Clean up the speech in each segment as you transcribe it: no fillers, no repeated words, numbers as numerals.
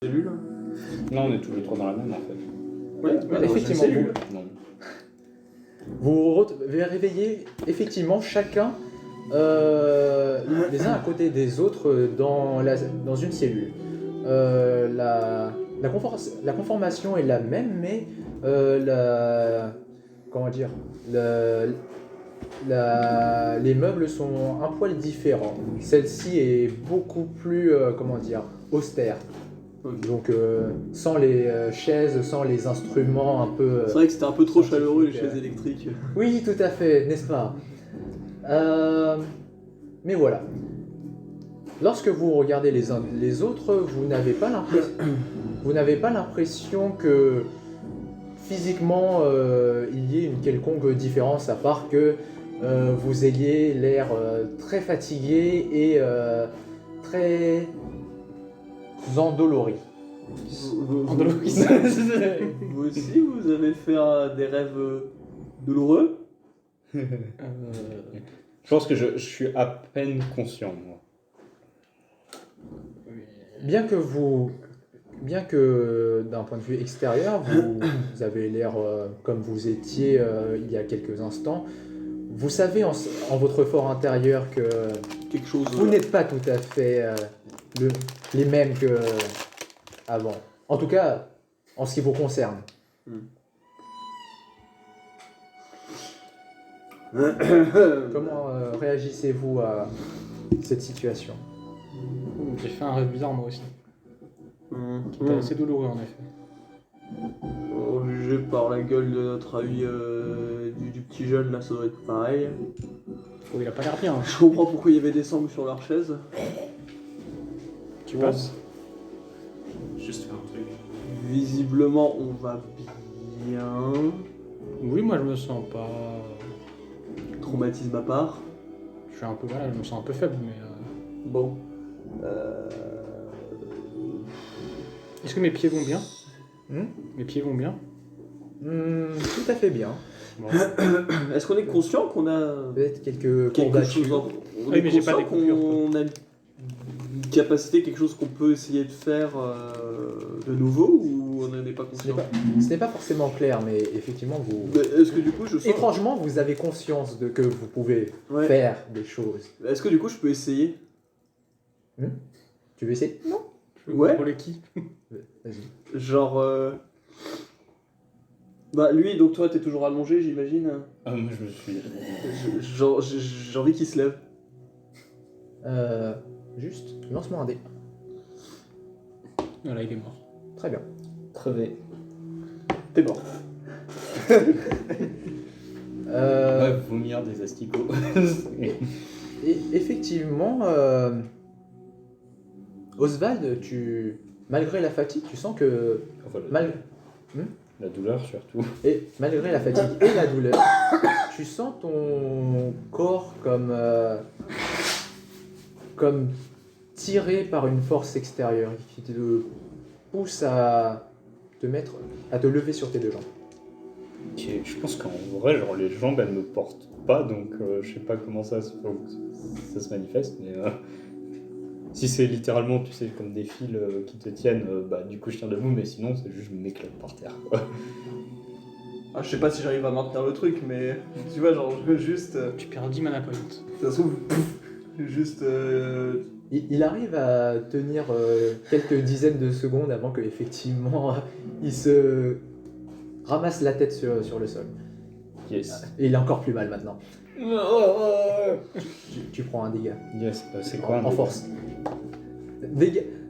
cellule. Non, on est tous les trois dans la même en fait. Oui, effectivement. Non. Vous réveillez effectivement chacun les uns à côté des autres dans une cellule. La conformation est la même, mais comment dire, les meubles sont un poil différents. Celle-ci est beaucoup plus, comment dire, austère. Donc sans les chaises, sans les instruments un peu... C'est vrai que c'était un peu trop chaleureux les scientifique, chaises électriques. Oui, tout à fait, n'est-ce pas? Mais voilà. Lorsque vous regardez les uns les autres, vous n'avez pas l'impression que physiquement il y ait une quelconque différence, à part que vous ayez l'air très fatigué et très endolori. Vous aussi, vous avez fait des rêves douloureux? Je pense que je suis à peine conscient, moi. Bien que d'un point de vue extérieur, vous avez l'air comme vous étiez il y a quelques instants, vous savez en votre fort intérieur que Quelque chose. vous n'êtes pas tout à fait les mêmes qu'avant. En tout cas, en ce qui vous concerne. Comment réagissez-vous à cette situation? J'ai fait un rêve bizarre moi aussi. Qui était assez douloureux en effet. Jugé par la gueule de notre ami du petit jeune, là, ça doit être pareil. Oh, il a pas l'air bien. Je comprends pourquoi il y avait des sangles sur leur chaise. Tu passes? Juste faire un truc. Visiblement, on va bien. Oui, moi je me sens pas... Traumatisme à part. Je suis un peu... Voilà, je me sens un peu faible, mais... Bon. Est-ce que mes pieds vont bien? Hmm? Mes pieds vont bien? Tout à fait bien. Bon. Est-ce qu'on est conscient qu'on a Peut-être quelques quelque courbatures. chose en... On Oui, est mais j'ai pas conscient des coupures, qu'on a une capacité, quelque chose qu'on peut essayer de faire de nouveau, ou on n'en est pas conscient? Ce n'est pas forcément clair, mais effectivement, vous... Mais est-ce que du coup je sens... Étrangement, vous avez conscience que vous pouvez Ouais. faire des choses. Est-ce que du coup je peux essayer? Tu veux essayer? Non. Ouais. Pour les qui? Vas-y. Genre... Bah lui, donc toi t'es toujours allongé, j'imagine. Ah, moi je me suis. Genre j'ai envie qu'il se lève. Juste, lance-moi un dé. Voilà, il est mort. Très bien. Crevé. T'es mort. Ouais, vomir des asticots. Et effectivement, Oswald, malgré la fatigue, tu sens que Enfin, la douleur surtout. malgré la fatigue et la douleur, tu sens ton corps comme tiré par une force extérieure qui te pousse à te lever sur tes deux jambes. Ok, je pense qu'en vrai, genre les jambes elles me portent pas, donc je sais pas comment ça se manifeste, mais si c'est littéralement, tu sais, comme des fils qui te tiennent, bah du coup je tiens debout, mais sinon c'est juste je m'éclate par terre, quoi. Ah, je sais pas si j'arrive à maintenir le truc, mais tu vois, genre je veux juste... Tu perds 10 mana points. Ça se trouve, pouf, juste... Il arrive à tenir quelques dizaines de secondes avant que effectivement il se ramasse la tête sur le sol. Yes. Et il a encore plus mal maintenant. Tu prends un dégât. Yes, c'est quoi En force.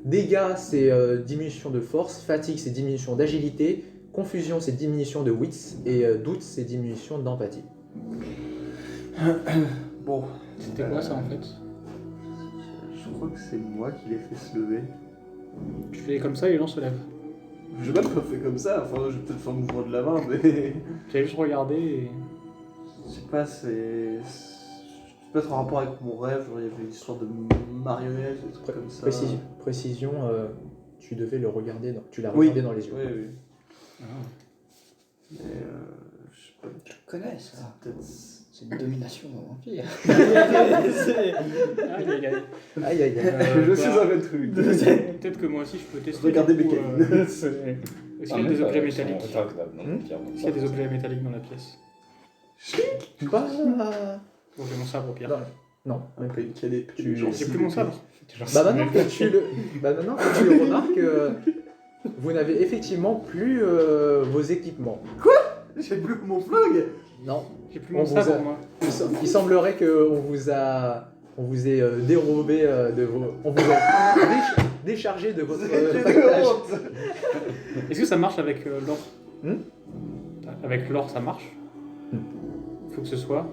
Dégâts, c'est diminution de force. Fatigue, c'est diminution d'agilité. Confusion, c'est diminution de wits. Et doute, c'est diminution d'empathie. Bon. C'était quoi ça en fait? Je crois que c'est moi qui l'ai fait se lever. Tu fais comme ça et les gens se lèvent. Je même pas fait comme ça, enfin je vais peut-être faire le mouvement de la main, mais... J'avais juste regardé et... Je sais pas, c'est peut-être en rapport avec mon rêve, genre il y avait une histoire de marionnette, des trucs comme ça. Précision, tu devais le regarder, tu l'as regardé dans les yeux. Oui, oui. Ah. Mais je sais pas, Je connais ça. peut-être... C'est une domination vampire. Aïe, aïe, aïe. Aïe, aïe, aïe. Je suis un truc. Peut-être que moi aussi je peux tester. Regardez du coup, Beckham. Est-ce qu'il y a des objets métalliques Est-ce qu'il y a des objets objets métalliques dans la pièce? Bah, Bon, j'ai mon sabre au pire. non. Un peu une calée. J'ai plus mon sabre. Bah maintenant que tu le remarques, vous n'avez effectivement plus vos équipements. J'ai plus mon flingue. Non. J'ai plus On mon vous sabre, a- moi. Il semblerait qu'on vous ait dérobé de vos... On vous a déchargé de votre pactage. Est-ce que ça marche avec l'or Avec l'or, ça marche Hmm. Faut que ce soit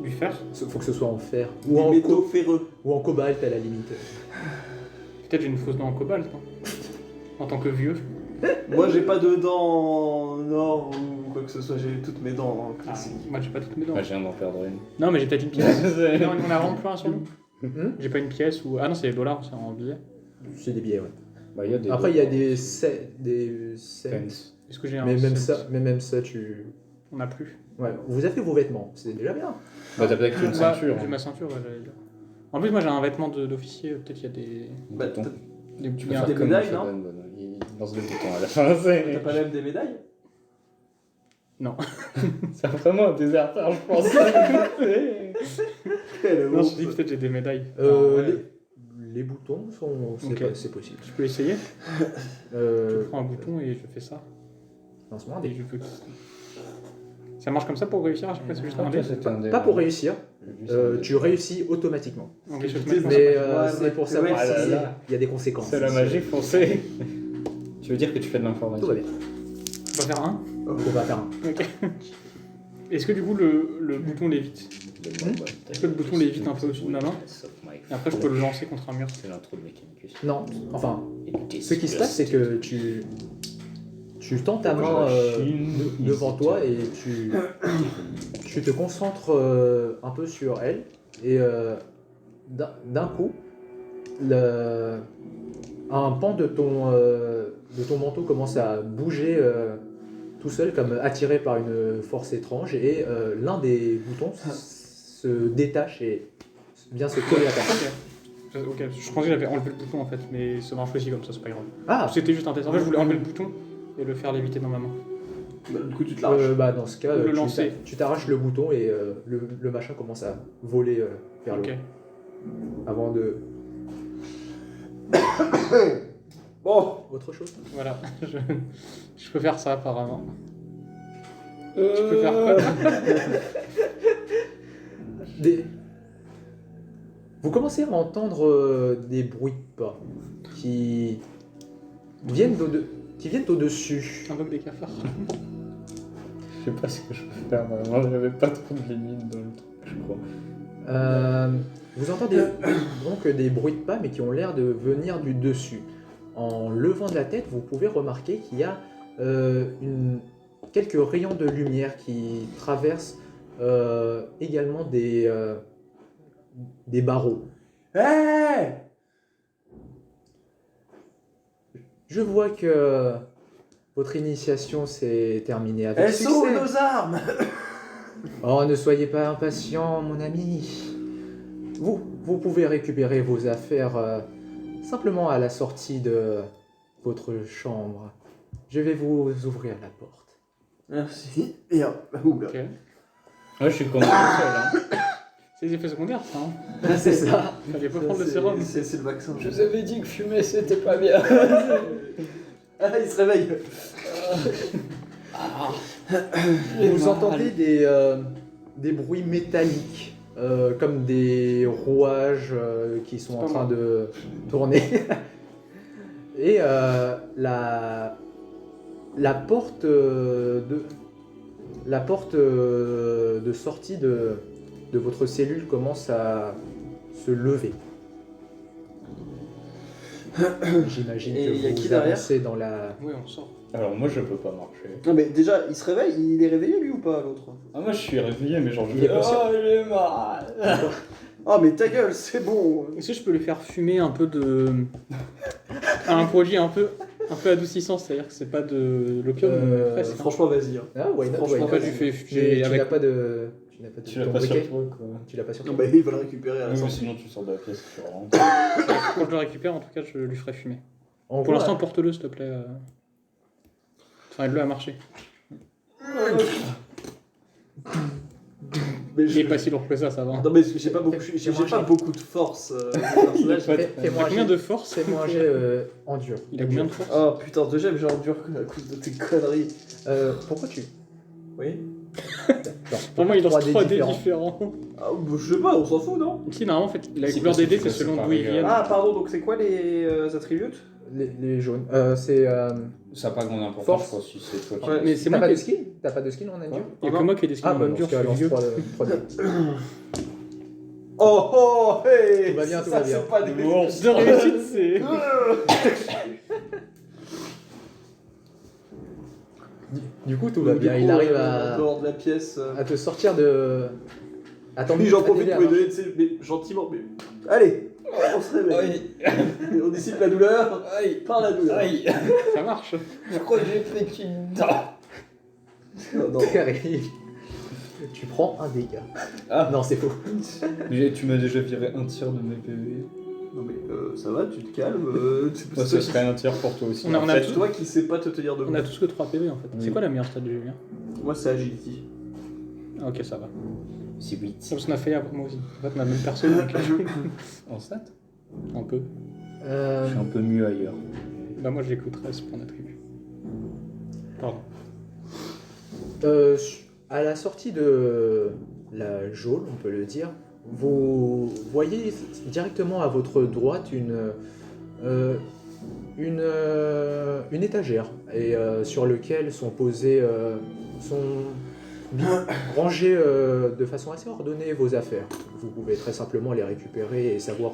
du fer. Faut que ce soit en fer Des ou métaux ferreux. ou en cobalt à la limite. Peut-être j'ai une fausse dent en cobalt, hein, en tant que vieux. Moi, j'ai pas de dents en or ou quoi que ce soit. J'ai toutes mes dents en Ah, classique. moi j'ai pas toutes mes dents. Moi, je viens d'en perdre une. Non, mais j'ai peut-être une pièce. C'est- Non, on a vraiment plus un sur nous. Hmm. J'ai pas une pièce ou. Ah non, c'est les dollars, c'est en billets. C'est des billets, ouais. Bah, il y a des Après, il y a des cents. Est-ce que j'ai un. Mais même set ça, tu... On a plus. Ouais, vous avez vos vêtements, c'est déjà bien. Bah, t'as peut-être une Bah, ceinture. J'ai hein. ma ceinture, ouais, j'allais dire. En plus, moi j'ai un vêtement d'officier, peut-être qu'il y a des. Bah, Bouton. Des Tu il peux y a un- faire des comme médailles, Shodan, non Bono. Il lance des boutons à la fin. c'est- T'as pas même des médailles? C'est vraiment un déserteur, je pense. Quelle Non, je honte. dis peut-être j'ai des médailles. Euh, Ah, ouais. les boutons sont... Ok. C'est possible. Je peux essayer. Euh, Je prends un bouton et je fais ça. lancement un Et dé. je veux. Ça marche comme ça pour réussir à chaque fois, c'est juste un dé. Pas pour réussir, tu réussis automatiquement. Ok, je vais te Mais, mettre Mais ouais, c'est ouais, pour ouais, savoir ouais, s'il là, là. y a des conséquences. C'est la magie foncée. Tu veux dire que tu fais de l'informatique? Tout va bien. On va faire un. On va faire un. Ok. Est-ce que du coup le bouton l'évite? Est-ce que le bouton l'évite un peu au-dessus de ma main? Et après je peux le lancer contre un mur. C'est l'intro de Mechanicus. Non, enfin, ce qui se passe, c'est que tu tends ta main devant toi et tu te concentres un peu sur elle. Et d'un coup, un pan de ton manteau commence à bouger tout seul, comme attiré par une force étrange. Et l'un des boutons se détache et vient se coller à ta main. Ok, je pensais que j'avais enlevé le bouton en fait, mais ça marche aussi comme ça, c'est pas grave. Ah, C'était juste un test. En fait, je voulais enlever le bouton et le faire léviter dans ma main. Bah, du coup, tu te l'arraches. bah, dans ce cas, Le lancer. tu t'arraches le bouton et le machin commence à voler vers le Ok. haut. Avant de... Bon, Autre chose? Voilà. Je peux faire ça apparemment. Tu peux faire quoi? Vous commencez à entendre des bruits de pas qui viennent au-dessus. Invoque des cafards. Je sais pas ce que je peux faire. Moi, j'avais pas trop de limites dans le truc, je crois. Vous entendez donc des bruits de pas, mais qui ont l'air de venir du dessus. En levant de la tête, vous pouvez remarquer qu'il y a quelques rayons de lumière qui traversent également des barreaux. hey, Je vois que votre initiation s'est terminée avec SO succès. nos armes. Oh, ne soyez pas impatient, mon ami. Vous pouvez récupérer vos affaires simplement à la sortie de votre chambre. Je vais vous ouvrir la porte. Merci. Et hop, oula. Ok. Moi, je suis content seul. Hein. C'est des effets secondaires ça, hein. C'est ça. Fallait pas prendre le sérum. C'est le vaccin. Je vous avais dit que fumer, c'était pas bien. Ah, il se réveille. Vous entendez des bruits métalliques, comme des rouages qui sont en train de tourner. Et la porte de sortie de votre cellule commence à se lever. J'imagine Et que il y a vous qui derrière avancez dans la... Oui, on sort. Alors, moi, je peux pas marcher. Non, mais déjà, il se réveille. Il est réveillé lui ou pas, l'autre? Ah, moi, je suis réveillé, mais genre, je Il est conscient. Oh, j'ai mal. Ah, mais ta gueule, c'est bon. Est-ce que je peux lui faire fumer un peu de. un produit un peu Un peu adoucissant, c'est-à-dire que c'est pas de l'opium, mais presque. Franchement, vas-y. Hein. Ah, why not, Franchement, why not. Après, je lui fais Mais fumer tu avec. n'as pas de... Tu n'as pas de Tu l'as ton pas sur briquet. toi, quoi. Tu l'as pas sur Non, toi. bah, il va le récupérer à la Oui, mais sortie. sinon tu sors de la pièce, tu rentres. Quand je le récupère, en tout cas, je lui ferai fumer. En Pour gros, l'instant, porte-le, s'il te plaît. Enfin, aide-le à marcher. Mais Il est pas si lourd que ça va. Non, mais j'ai pas beaucoup, j'ai Fais-moi pas un jet. beaucoup de force. Personnage. Il fais-moi a un combien jet. de force Fais-moi un jet endure. Il a combien de force Oh putain, déjà, j'ai endure à cause de tes conneries. Pourquoi tu... Oui. Pour moi, il lance 3D 3D différents. Ah, bah, je sais pas, on s'en fout, non? Si, normalement, en fait, la Si, couleur parce que des dés, tu c'est peux selon d'où séparer, ils viennent. Ah, pardon, donc c'est quoi les attributs? Les jaunes. C'est... Ça n'a pas grande importance, Force. je crois, si c'est toi qui. Ouais. Mais c'est T'as moi pas qui. de skill? T'as pas de skill en endure? Il y a que moi qui ai des skills Ah, bah en non, dur, tu je suis lance vieux. 3D. Oh oh, hey! Tout va bien, tout Ça, va bien. c'est pas des De réussite, c'est. Du coup, tout va bien. Il arrive En dehors de la pièce. à te sortir de... Attends, Puis j'en profite pour lui donner, tu sais, mais gentiment, mais. Allez! On se réveille. Aïe, On dissipe la douleur aïe, par la douleur. aïe. Ça marche. Je crois que j'ai fait une dent. Non, non. Tu prends un dégât. Ah. Non, c'est faux. Tu m'as déjà viré un tiers de mes PV. Non mais ça va, tu te calmes. Moi, ce serait un tiers pour toi aussi. On a- En on a fait, C'est toi qui sais pas te tenir debout. On a tous que 3 PV en fait. C'est Oui. quoi la meilleure stat de Julien? Moi c'est agility. Ah, ok, ça va. c'est 8. Parce qu'on a fait moi aussi. En fait, on a même personne. donc, En stat un peu. Je suis un peu mieux ailleurs. Bah, moi, j'ai que 13 pour attribut. Pardon. À la sortie de la geôle, on peut le dire, vous voyez directement à votre droite une étagère et sur lequel sont posés, sont bien rangés de façon assez ordonnée vos affaires. Vous pouvez très simplement les récupérer et savoir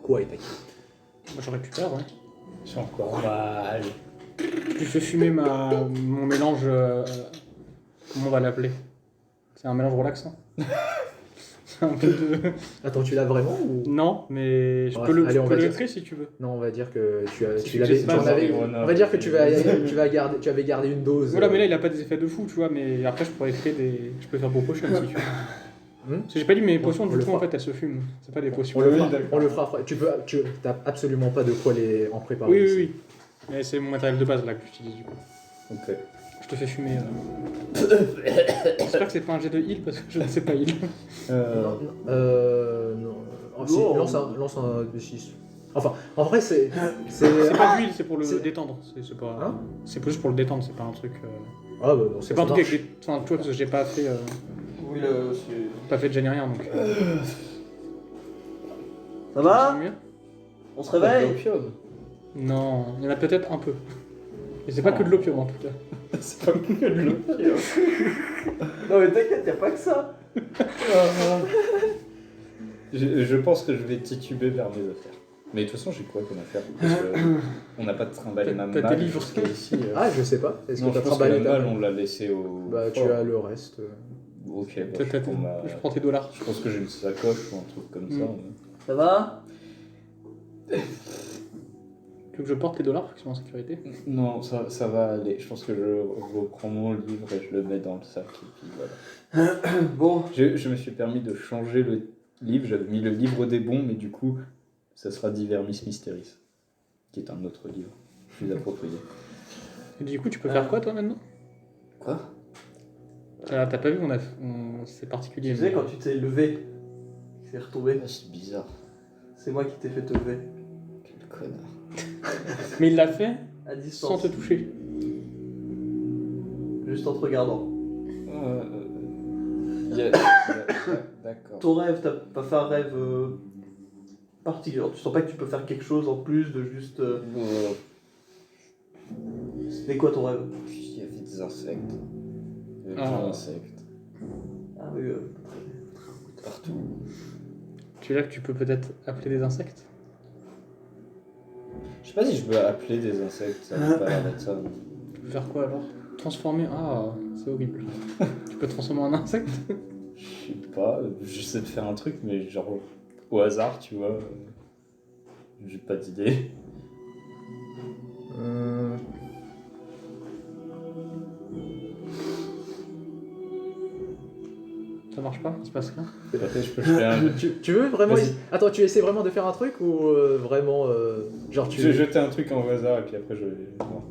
quoi est à qui. Moi, je récupère, ouais. C'est encore mal. Je fais fumer mon mélange. Comment on va l'appeler? C'est un mélange relaxant. C'est un peu de. Attends, tu l'as vraiment ou... Non, mais je Ouais, peux le allez, on va dire- montrer si tu veux. Non, on va dire que tu C'est l'avais. juste pas On va dire que tu avais gardé une dose. Voilà, mais là, il a pas des effets de fou, tu vois. Mais après, je pourrais créer des. Je peux faire beau potion si tu veux. Parce que j'ai pas dit, mes potions, On du le coup, en fera. fait, elles se fument. C'est pas des potions. On le fera après. Tu n'as absolument pas de quoi les en préparer. Oui, oui, ici. oui. Mais c'est mon matériel de base là que j'utilise du coup. Ok. Je te fais fumer. J'espère que c'est pas un jet de heal parce que je ne sais pas heal. Non. Oh, si, Non. lance un D6. Enfin, en vrai, c'est. C'est pas du heal, c'est pour le c'est- détendre. C'est pas. Hein C'est juste pour le détendre, c'est pas un truc. Ah, bah, non, C'est ça pas un truc marche. avec des. Enfin, tu vois, parce que j'ai pas fait. Oui, là, c'est. Pas fait de gêner rien donc. Ça va? C'est mieux. On se réveille? Non, il y en a peut-être un peu. Et c'est pas que de l'opium en tout cas. C'est pas que de l'opium. Non mais t'inquiète, y'a pas que ça. Je pense que je vais tituber vers mes affaires. Mais de toute façon, j'ai quoi comme affaire? Parce que on n'a pas de trimballer ma T'as malle tes livres. jusqu'à ici. Ah, je sais pas. Est-ce Non, que je t'as pense que la trimballé ta malle, malle on l'a laissé au. Bah, tu fort. as le reste. Ok, bah, T'as- t'as- je, prends ma- Je prends tes dollars. je pense que j'ai une sacoche ou un truc comme ça. Ça va? Tu veux que je porte tes dollars qui sont en sécurité? Non, ça va aller. Je pense que je reprends mon livre et je le mets dans le sac. Et puis voilà. Bon. Je me suis permis de changer le livre. J'avais mis le livre des bons, mais du coup, ça sera Divermis Mysteris, qui est un autre livre plus approprié. Et du coup, tu peux faire quoi toi maintenant? Quoi? T'as pas vu, c'est Tu particulier. sais, quand tu t'es levé, il s'est retombé. C'est bizarre. C'est moi qui t'ai fait te lever. Quel connard. Mais il l'a fait À sans distance. te toucher. Juste en te regardant. D'accord. Ton rêve, t'as pas fait un rêve particulier. Tu sens pas que tu peux faire quelque chose en plus de juste. C'était quoi ton rêve? Il y avait des insectes. Il y avait Ah. plein d'insectes. Ah oui, Partout. Tu es là que tu peux peut-être appeler des insectes? Je sais pas si je peux appeler des insectes, ça n'a pas l'air d'être ça. Tu peux faire quoi alors? Transformer? Ah, c'est horrible. Tu peux te transformer en insecte? Je sais pas, j'essaie de faire un truc, mais genre au hasard, tu vois. J'ai pas d'idée. Ça marche pas, il se passe rien. Peut-être je peux jeter un jet. Tu veux vraiment... Vas-y. Attends, tu essaies vraiment de faire un truc ou vraiment... genre tu... Je vais jeter un truc en hasard et puis après je vais voir.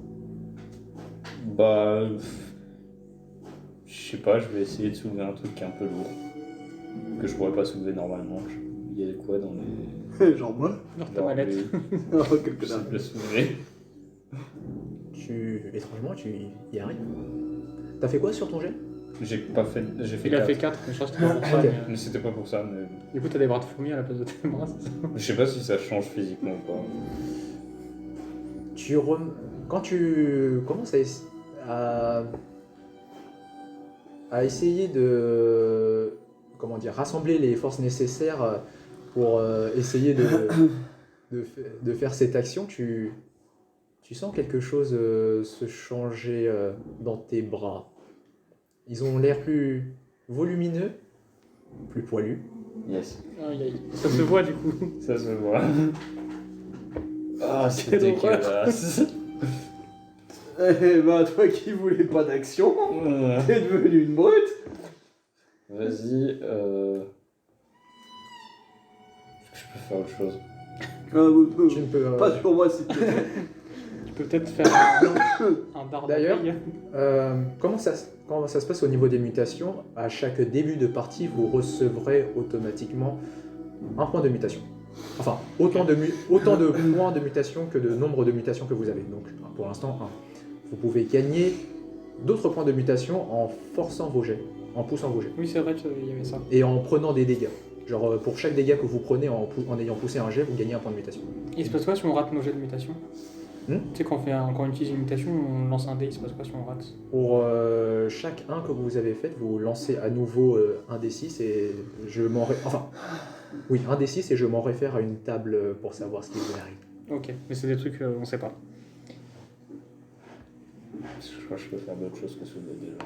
Bah. Je sais pas, je vais essayer de soulever un truc qui est un peu lourd. Que je pourrais pas soulever normalement. Il y a quoi dans les. Genre moi. Dans ta mallette. Oh, quel connard. Je le soulever. Étrangement, tu y arrives. T'as fait quoi sur ton jet? J'ai pas fait. J'ai fait Il a 4. fait 4, mais je crois que c'était pas pour ça. Ok. mais, Mais c'était pas pour ça, mais. Du coup, t'as des bras de fourmi à la place de tes bras, c'est ça? Je sais pas si ça change physiquement ou pas. Quand tu commences à essayer de rassembler les forces nécessaires pour essayer de faire cette action, tu sens quelque chose se changer dans tes bras. Ils ont l'air plus volumineux, plus poilus. Yes. Aïe, aïe. Ça se voit du coup. Ça se voit. Ah, c'est Quelle horreur. dégueulasse. Eh ben, toi qui voulais pas d'action, t'es devenu une brute. Vas-y. Je peux faire autre chose. Tu ne peux, Pas sur moi, s'il te plaît. Tu peux peut-être faire un dard D'ailleurs, d'abeille. comment ça se passe au niveau des mutations? À chaque début de partie, vous recevrez automatiquement un point de mutation. Enfin, autant de points de mutation que de nombre de mutations que vous avez. Donc, pour l'instant, 1. Vous pouvez gagner d'autres points de mutation en forçant vos jets, en poussant vos jets, Oui, c'est vrai qu'il y avait ça. et en prenant des dégâts. Genre, pour chaque dégât que vous prenez en ayant poussé un jet, vous gagnez un point de mutation. Il se passe quoi si on rate nos jets de mutation? Hmm Tu sais, quand on utilise une mutation, on lance un dé, il se passe quoi si on rate? Pour chaque 1 que vous avez fait, vous lancez à nouveau un D6 et je m'en un D6 et je m'en réfère à une table pour savoir ce qui vous arrive. Ok, mais c'est des trucs, on sait pas. Je crois que je peux faire d'autres choses que soulever déjà.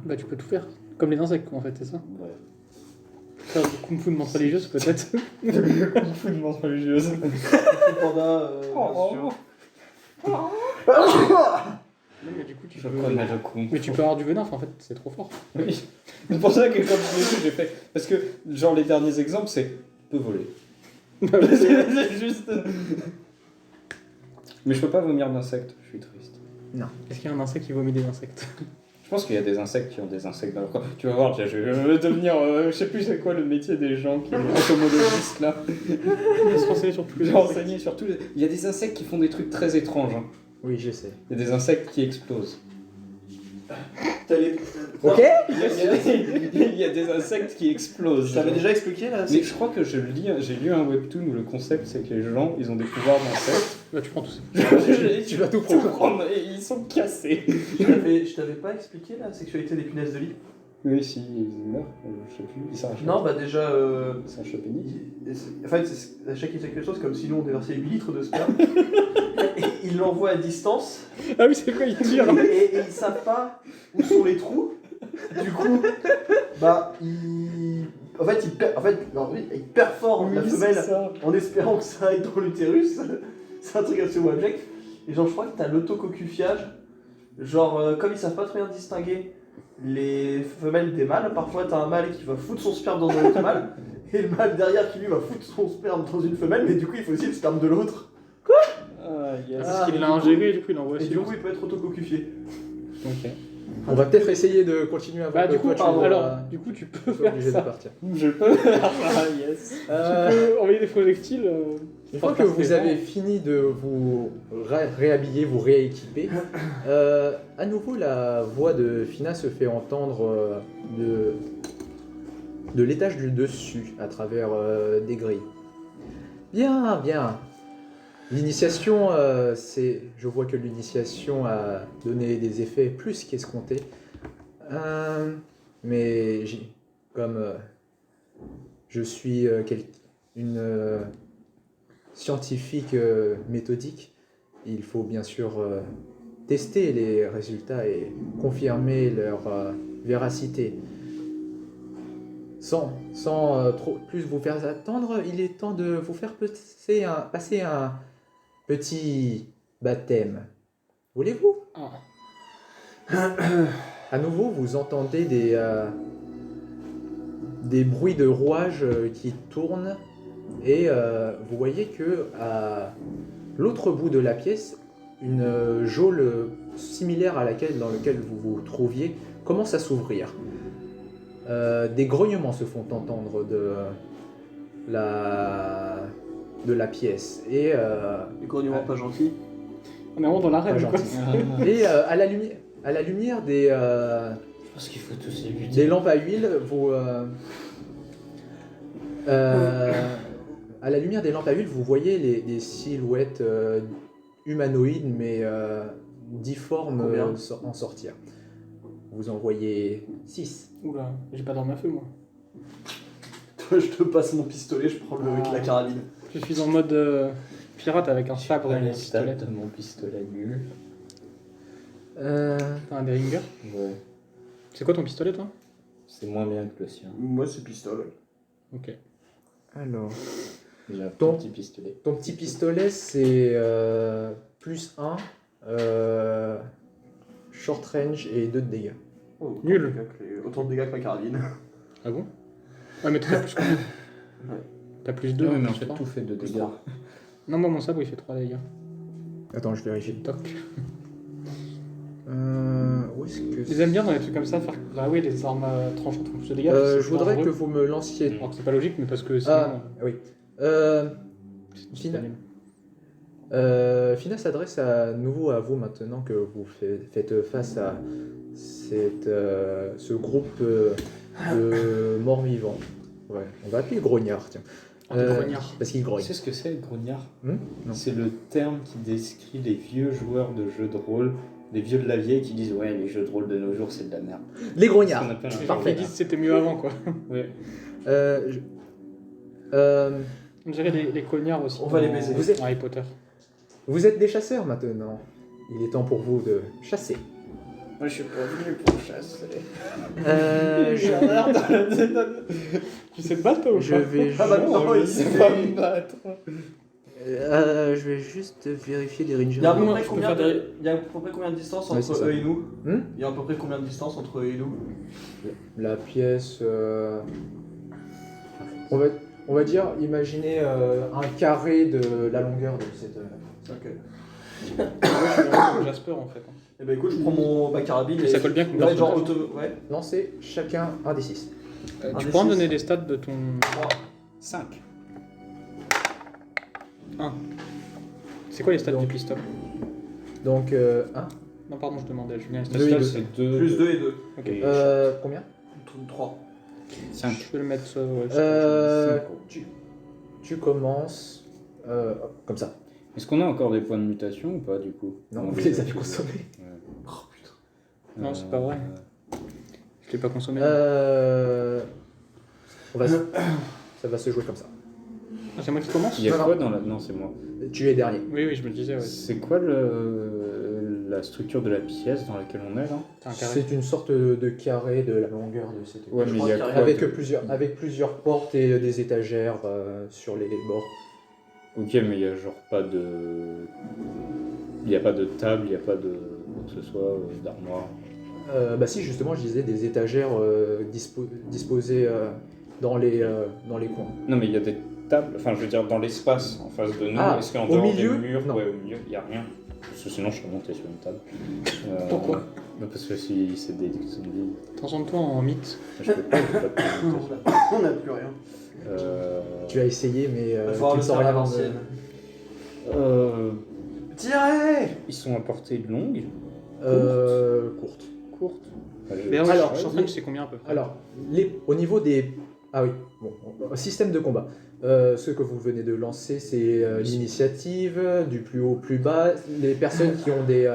Bah, tu peux tout faire. Comme les insectes, quoi, en fait, c'est ça? Ouais. Faire du kung fu de montre religieuse, peut-être. Kung fu de montre religieuse. Panda, bien sûr. Non, mais du coup, tu Je peux... crois mettre le kung Mais tu peux avoir du venin, enfin, en fait, c'est trop fort. Oui. C'est pour ça que quand je l'ai vu, j'ai fait. Parce que, genre, les derniers exemples, c'est. Peut voler. C'est juste. Mais je peux pas vomir d'insectes, je suis triste. Est-ce qu'il y a un insecte qui vomit des insectes? Je pense qu'il y a des insectes qui ont des insectes dans leur corps. Tu vas voir, je vais devenir. Je sais plus c'est quoi le métier des gens qui entomologistes là. On va se renseigner sur tous les J'ai insectes. renseigné sur tous les. Il y a des insectes qui font des trucs très étranges. Hein. Oui, je sais. Il y a des insectes qui explosent. T'as les- Ok. Il y a des insectes qui explosent. Je t'avais déjà expliqué là. Mais je crois que j'ai lu un webtoon où le concept c'est que les gens ils ont des pouvoirs d'insectes. Bah, tu prends tous ces... Tu vas tout prendre et ils sont cassés. Je t'avais pas expliqué la sexualité des punaises de lit. Oui, si, ils meurent, je sais plus, ils s'arrachent. Non, bah déjà. Ils s'arrachent le pénis. En fait, à chaque éjaculation, c'est comme si nous on déversait 8 litres de sperme. Et ils l'envoient à distance. Ah oui, c'est quoi, il tire? Et ils savent pas où sont les trous. Du coup, bah, en fait, ils perforent la femelle en espérant que ça aille dans l'utérus. C'est un truc absolument abject. Et genre, je crois que t'as l'autococufiage. Genre, comme ils savent pas très bien distinguer les femelles des mâles, parfois t'as un mâle qui va foutre son sperme dans un autre mâle, et le mâle derrière qui lui va foutre son sperme dans une femelle, mais du coup il faut aussi le sperme de l'autre. Ah, yes. Parce qu'il l'a ingéré, du coup, il envoie Et aussi. du coup il peut être autococufié. Ok. On va peut-être essayer de continuer avant Bah, que du coup, toi, tu pardon, sois- alors, du coup, tu peux sois faire obligé de ça. partir. Je peux. Ah, yes. Tu peux envoyer des projectiles. Une fois que vous avez fini de vous réhabiller, vous rééquiper, à nouveau la voix de Fina se fait entendre de l'étage du dessus à travers des grilles. Bien, bien. L'initiation, je vois que l'initiation a donné des effets plus qu'escomptés. Mais comme je suis une scientifique méthodique, il faut bien sûr tester les résultats et confirmer leur véracité. Sans trop plus vous faire attendre, il est temps de vous faire passer un petit baptême. Voulez-vous? Ah. À nouveau, vous entendez des bruits de rouages qui tournent et vous voyez que à l'autre bout de la pièce, une geôle similaire à laquelle dans laquelle vous vous trouviez commence à s'ouvrir. Des grognements se font entendre de la pièce et Les grognements pas gentils. On est vraiment dans pas l'arène, quoi. gentil. Et à la lumière des Je pense qu'il faut tous les buter. des lampes à huile, à la lumière des lampes à huile, vous voyez des silhouettes humanoïdes mais difformes Combien en sortir. Vous en voyez 6. Oula, j'ai pas d'arme à feu, moi. Toi, je te passe mon pistolet, je prends la carabine. Je suis en mode pirate avec un sabre et un pistolet. de mon pistolet nul. T'as un Derringer. Ouais. C'est quoi ton pistolet, toi? C'est moins bien que le sien. Moi, c'est pistolet. Ok. Alors, J'ai un Ton- petit pistolet. ton petit pistolet c'est plus 1, short range et 2 de dégâts. Oh, Nul. Autant de dégâts que ma carabine. Ah bon? Ouais, mais t'as plus combien? T'as plus 2, Non, mais en plus fait, 3. tout fait de Plus dégâts. trois. Non, moi, mon sabre, il fait 3 dégâts. Attends, je vérifie. Toc. Où est-ce que Ils aiment bien dans les trucs comme ça faire. Ah oui, les armes tranchantes font plus de dégâts. je voudrais que vous me lanciez. Alors que c'est pas logique, mais parce que sinon. Ah, oui. Fina, Fina s'adresse à nouveau à vous maintenant que vous faites face à ce groupe de morts-vivants. Ouais, on va appeler grognard, tiens. Des grognards. Parce qu'il grogne. Tu sais ce que c'est, le grognard? Non. C'est le terme qui décrit les vieux joueurs de jeux de rôle, les vieux de la vieille qui disent ouais, les jeux de rôle de nos jours c'est de la merde. Les C'est ce grognards. qu'on appelle un Les gens Parfait. qui disent que c'était mieux avant, quoi. Ouais. On dirait les cognards aussi. On va les dans- baiser. Vous êtes- dans Harry Potter. Vous êtes des chasseurs maintenant. Il est temps pour vous de chasser. Moi je suis pas venu pour chasser. Tu sais te battre, toi, ou Je pas? vais Ah bah juste- non, il sait s'est pas fait- me battre. je vais juste vérifier les rangers. Il y a à peu Moi, près je peux combien faire de... des- Il y a à peu près combien de distance Ouais, c'est entre ça. eux et nous Hmm Il y a à peu près combien de distance entre eux et nous La pièce. On va dire, imaginez un carré de la longueur de cette. Ok. Moi, je suis vraiment comme Jasper, en fait. Eh ben écoute, je prends ma carabine Et ça colle bien avec mon Ouais, genre personnage. Ouais. Lancez chacun un des 6. Un Tu des pourras me six. donner les stats de ton. 5. 1. C'est quoi les stats Donc- du pistolet? Donc, 1. Non, pardon, je demandais. Je viens les stats. Deux et deux. C'est 2. Plus 2 et 2. Ok. Combien 3. 5. Je peux le mettre. Ouais, tu commences comme ça. Est-ce qu'on a encore des points de mutation ou pas du coup? Non, On vous les avez consommés. Ouais. Oh putain. Non, c'est pas vrai. Je l'ai pas consommé. On va se- ça va se jouer comme ça. Ah, c'est moi qui commence? Il y a Non, quoi dans la... Non, c'est moi. Tu es dernier. Oui, oui, je me disais, ouais. C'est quoi la structure de la pièce dans laquelle on est là? C'est un carré. C'est une sorte de carré de la longueur de cette. Ouais, mais il y a quoi Avec plusieurs portes et des étagères sur les bords. Ok, mais il y a genre pas de... Il n'y a pas de table, il n'y a pas de... quoi que ce soit, d'armoire. Bah si, justement, je disais des étagères disposées dans les coins. Non, mais il y a des tables, enfin je veux dire dans l'espace en face de nous. Ah, Est-ce qu'en au dehors milieu des murs, Non. ouais, au milieu, il n'y a rien. Parce que sinon je serais monté sur une table. Pourquoi Bah, parce que si c'est des zombies, Transforme-toi en mythe. je peux pas monter sur- On n'a plus rien. Tu as essayé, mais Il va tu falloir ne le sens faire à rien. l'ancienne. Tirez. Tirez Ils sont à portée longue, Courte. courte. Enfin, Mais alors, Alors, je suis en train de c'est combien à peu près? Alors, au niveau des... Ah oui, bon, système de combat. Ce que vous venez de lancer, c'est l'initiative, du plus haut au plus bas. Les personnes qui ont des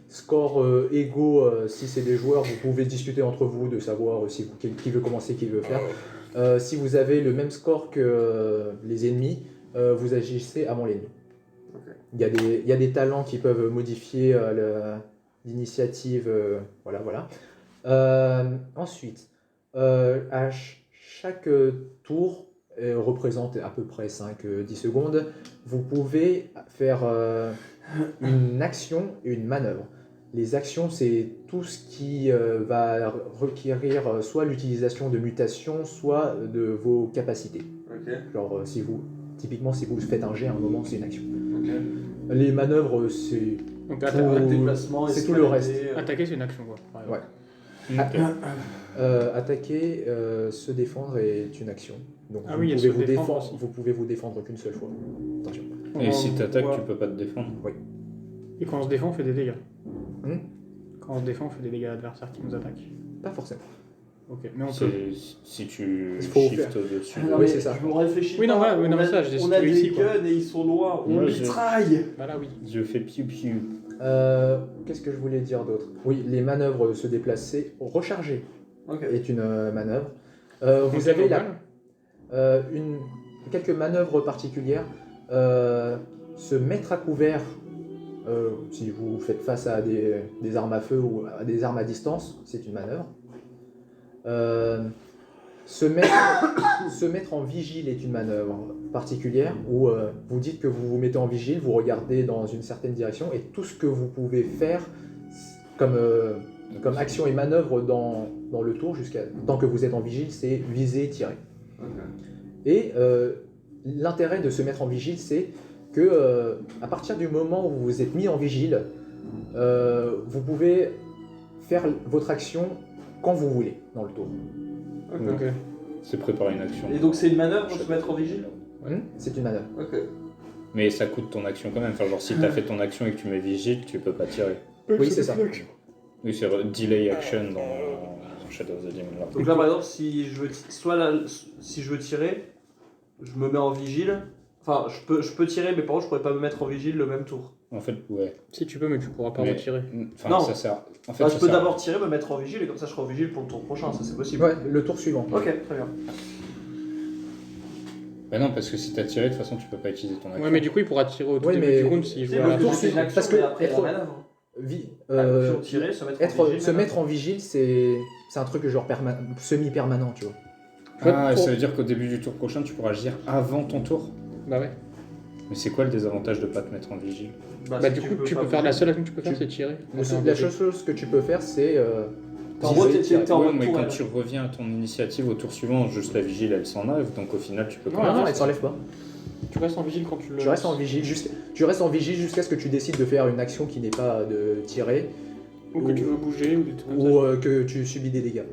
scores égaux, si c'est des joueurs, vous pouvez discuter entre vous de savoir si qui veut commencer, qui veut faire. Si vous avez le même score que les ennemis, vous agissez avant l'ennemi. Ok. Il y a des talents qui peuvent modifier l'initiative. Voilà. Ensuite, à chaque tour représente à peu près 5-10 secondes, vous pouvez faire une action et une manœuvre. Les actions, c'est tout ce qui va requérir soit l'utilisation de mutations, soit de vos capacités. Ok. Genre, typiquement, si vous faites un jet à un moment, c'est une action. Ok. Les manœuvres, c'est Donc Pour- Un déplacement, c'est tout le reste. attaquer, c'est une action, quoi. par exemple. Ouais. Attaquer, se défendre est une action. Donc Ah vous, oui, il y a pouvez se vous, défendre défendre, aussi. vous pouvez vous défendre qu'une seule fois. Attention. Et si On t'attaques, voit- tu peux pas te défendre. Et quand on se défend, on fait des dégâts. Hmm. Quand on se défend, on fait des dégâts à l'adversaire qui nous attaque. Pas forcément. Ok, mais on peut. Si tu Il faut shifts dessus. Ah, non, Oui, mais c'est ça. Je me réfléchis. Oui, non, pas. voilà, oui, non, On mais a- ça, je On l'ai a des réussi, quoi. guns et ils sont loin. On Moi, mitraille. Bah là, oui. Je fais piou piou. Qu'est-ce que je voulais dire d'autre? Oui, les manœuvres se déplacer, recharger Ok. est une manœuvre. Vous Donc, avez global. quelques manœuvres particulières. Se mettre à couvert, si vous faites face à des armes à feu ou à des armes à distance, c'est une manœuvre. Se mettre en vigile est une manœuvre particulière où vous dites que vous vous mettez en vigile, vous regardez dans une certaine direction et tout ce que vous pouvez faire comme action et manœuvre dans le tour, tant que vous êtes en vigile, c'est viser, tirer. Et l'intérêt de se mettre en vigile, c'est que à partir du moment où vous vous êtes mis en vigile, vous pouvez faire votre action quand vous voulez dans le tour. Ok. C'est préparer une action. Et donc c'est une manœuvre pour se mettre en vigile. C'est une manœuvre. Ok. Mais ça coûte ton action quand même. Enfin, genre, si t'as fait ton action et que tu mets vigile, tu peux pas tirer. Oui, c'est ça. Oui, c'est delay action dans Shadow of the Demon Lord. Donc là par exemple si je veux si je veux tirer, je me mets en vigile. Enfin je peux tirer mais par contre je pourrais pas me mettre en vigile le même tour. En fait, ouais. Si tu peux, mais tu pourras pas Mais- retirer. Enfin, Non. ça sert. En fait, Enfin, ça je peux sert- d'abord tirer, me mettre en vigile et comme ça je serai en vigile pour le tour prochain, ça c'est possible. Ouais, le tour suivant. Ok, très bien. Bah non, parce que si t'as tiré, de toute façon, tu peux pas utiliser ton action. Ouais, mais du coup, il pourra tirer au tout Ouais, début mais- du round s'il joue C'est à la le tour fin. suivant. l'action, parce que mais après être- la manœuvre. Euh, Action, tirer, se mettre en vigile. se mettre en vigile, c'est un truc genre semi-permanent, tu vois. Ah, Pour- ça veut dire qu'au début du tour prochain, tu pourras agir avant ton tour. Bah ouais. Mais c'est quoi le désavantage de pas te mettre en vigile? Bah si du coup, tu pas peux faire bouger. la seule action que tu peux faire, Tu- c'est tirer. La seule chose que tu peux faire, c'est. En gros, viser, tirer. t'es en Ouais, mode mais tour, quand elle. tu reviens à ton initiative au tour suivant, juste la vigile, elle s'enlève. Donc au final, tu peux Non, quand Non, même. non, elle s'enlève pas. Tu restes en vigile quand tu le. Tu restes en vigile jusqu'à ce que tu décides de faire une action qui n'est pas de tirer Ou que tu veux bouger, ou des trucs comme ou ça. que tu subis des dégâts.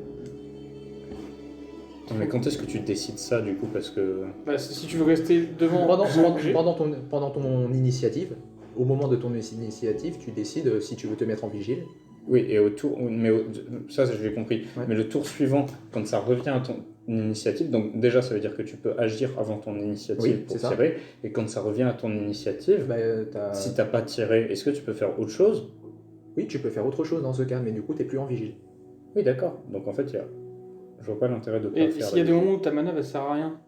Mais quand est-ce que tu décides ça du coup? Parce que. Bah, si tu veux rester devant. sans bouger. Pendant ton initiative, au moment de ton initiative, tu décides si tu veux te mettre en vigile. Oui, et au tour. Ça, je l'ai compris. Ouais. Mais le tour suivant, quand ça revient à ton initiative, donc déjà, ça veut dire que tu peux agir avant ton initiative Oui, pour c'est ça. tirer. Et quand ça revient à ton initiative, Bah, si t'as pas tiré, est-ce que tu peux faire autre chose? Oui, tu peux faire autre chose dans ce cas, mais du coup, t'es plus en vigile. Oui, d'accord. Donc en fait, je vois pas l'intérêt de pas Et faire. s'il y a la des vigile. moments où ta manœuvre elle sert à rien,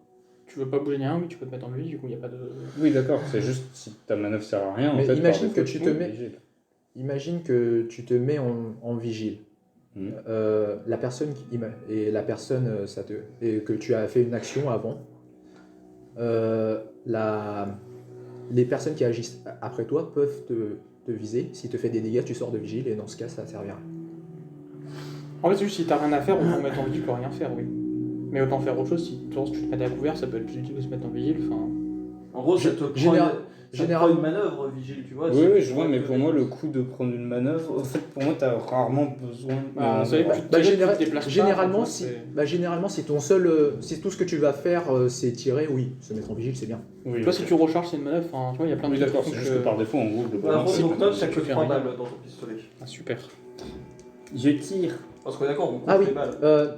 tu veux pas bouger ni rien, oui, tu peux te mettre en vigile, du coup, il n'y a pas de. Oui, d'accord. C'est juste si ta manœuvre sert à rien. Mais en fait, imagine par que défaut, tu peux te être mets- vigile. Imagine que tu te mets en vigile. Mhm. La personne et que tu as fait une action avant. Les personnes qui agissent après toi peuvent te viser. S'il te fait des dégâts, tu sors de vigile et dans ce cas, ça servira. En fait, c'est juste si t'as rien à faire, autant mettre en vigile que rien faire, oui. Mais autant faire autre chose, si tu te mets à couvert, ça peut être plus utile que se mettre en vigile, enfin. En gros, ça te prend général- une manœuvre vigile, tu vois. Oui, oui, je vois, mais pour moi, le coup de prendre une manœuvre, en fait, pour moi, t'as rarement besoin. Bah, de- ça dépend. Bah, Tu te déplaces pas, généralement, enfin, si, c'est- généralement, si tout ce que tu vas faire, c'est tirer, oui, se mettre en vigile, c'est bien. Oui, Tu vois, ok. si tu recharges, c'est une manœuvre, enfin, tu vois, il y a plein de Oui, trucs d'accord, qui c'est font juste que par défaut, en gros, le Voilà, bonhomme, donc toi, si t'as tu que fais 3 rien. balles dans ton pistolet. Ah, super. Je tire. Parce qu'on est d'accord, on compte Ah oui, les balles.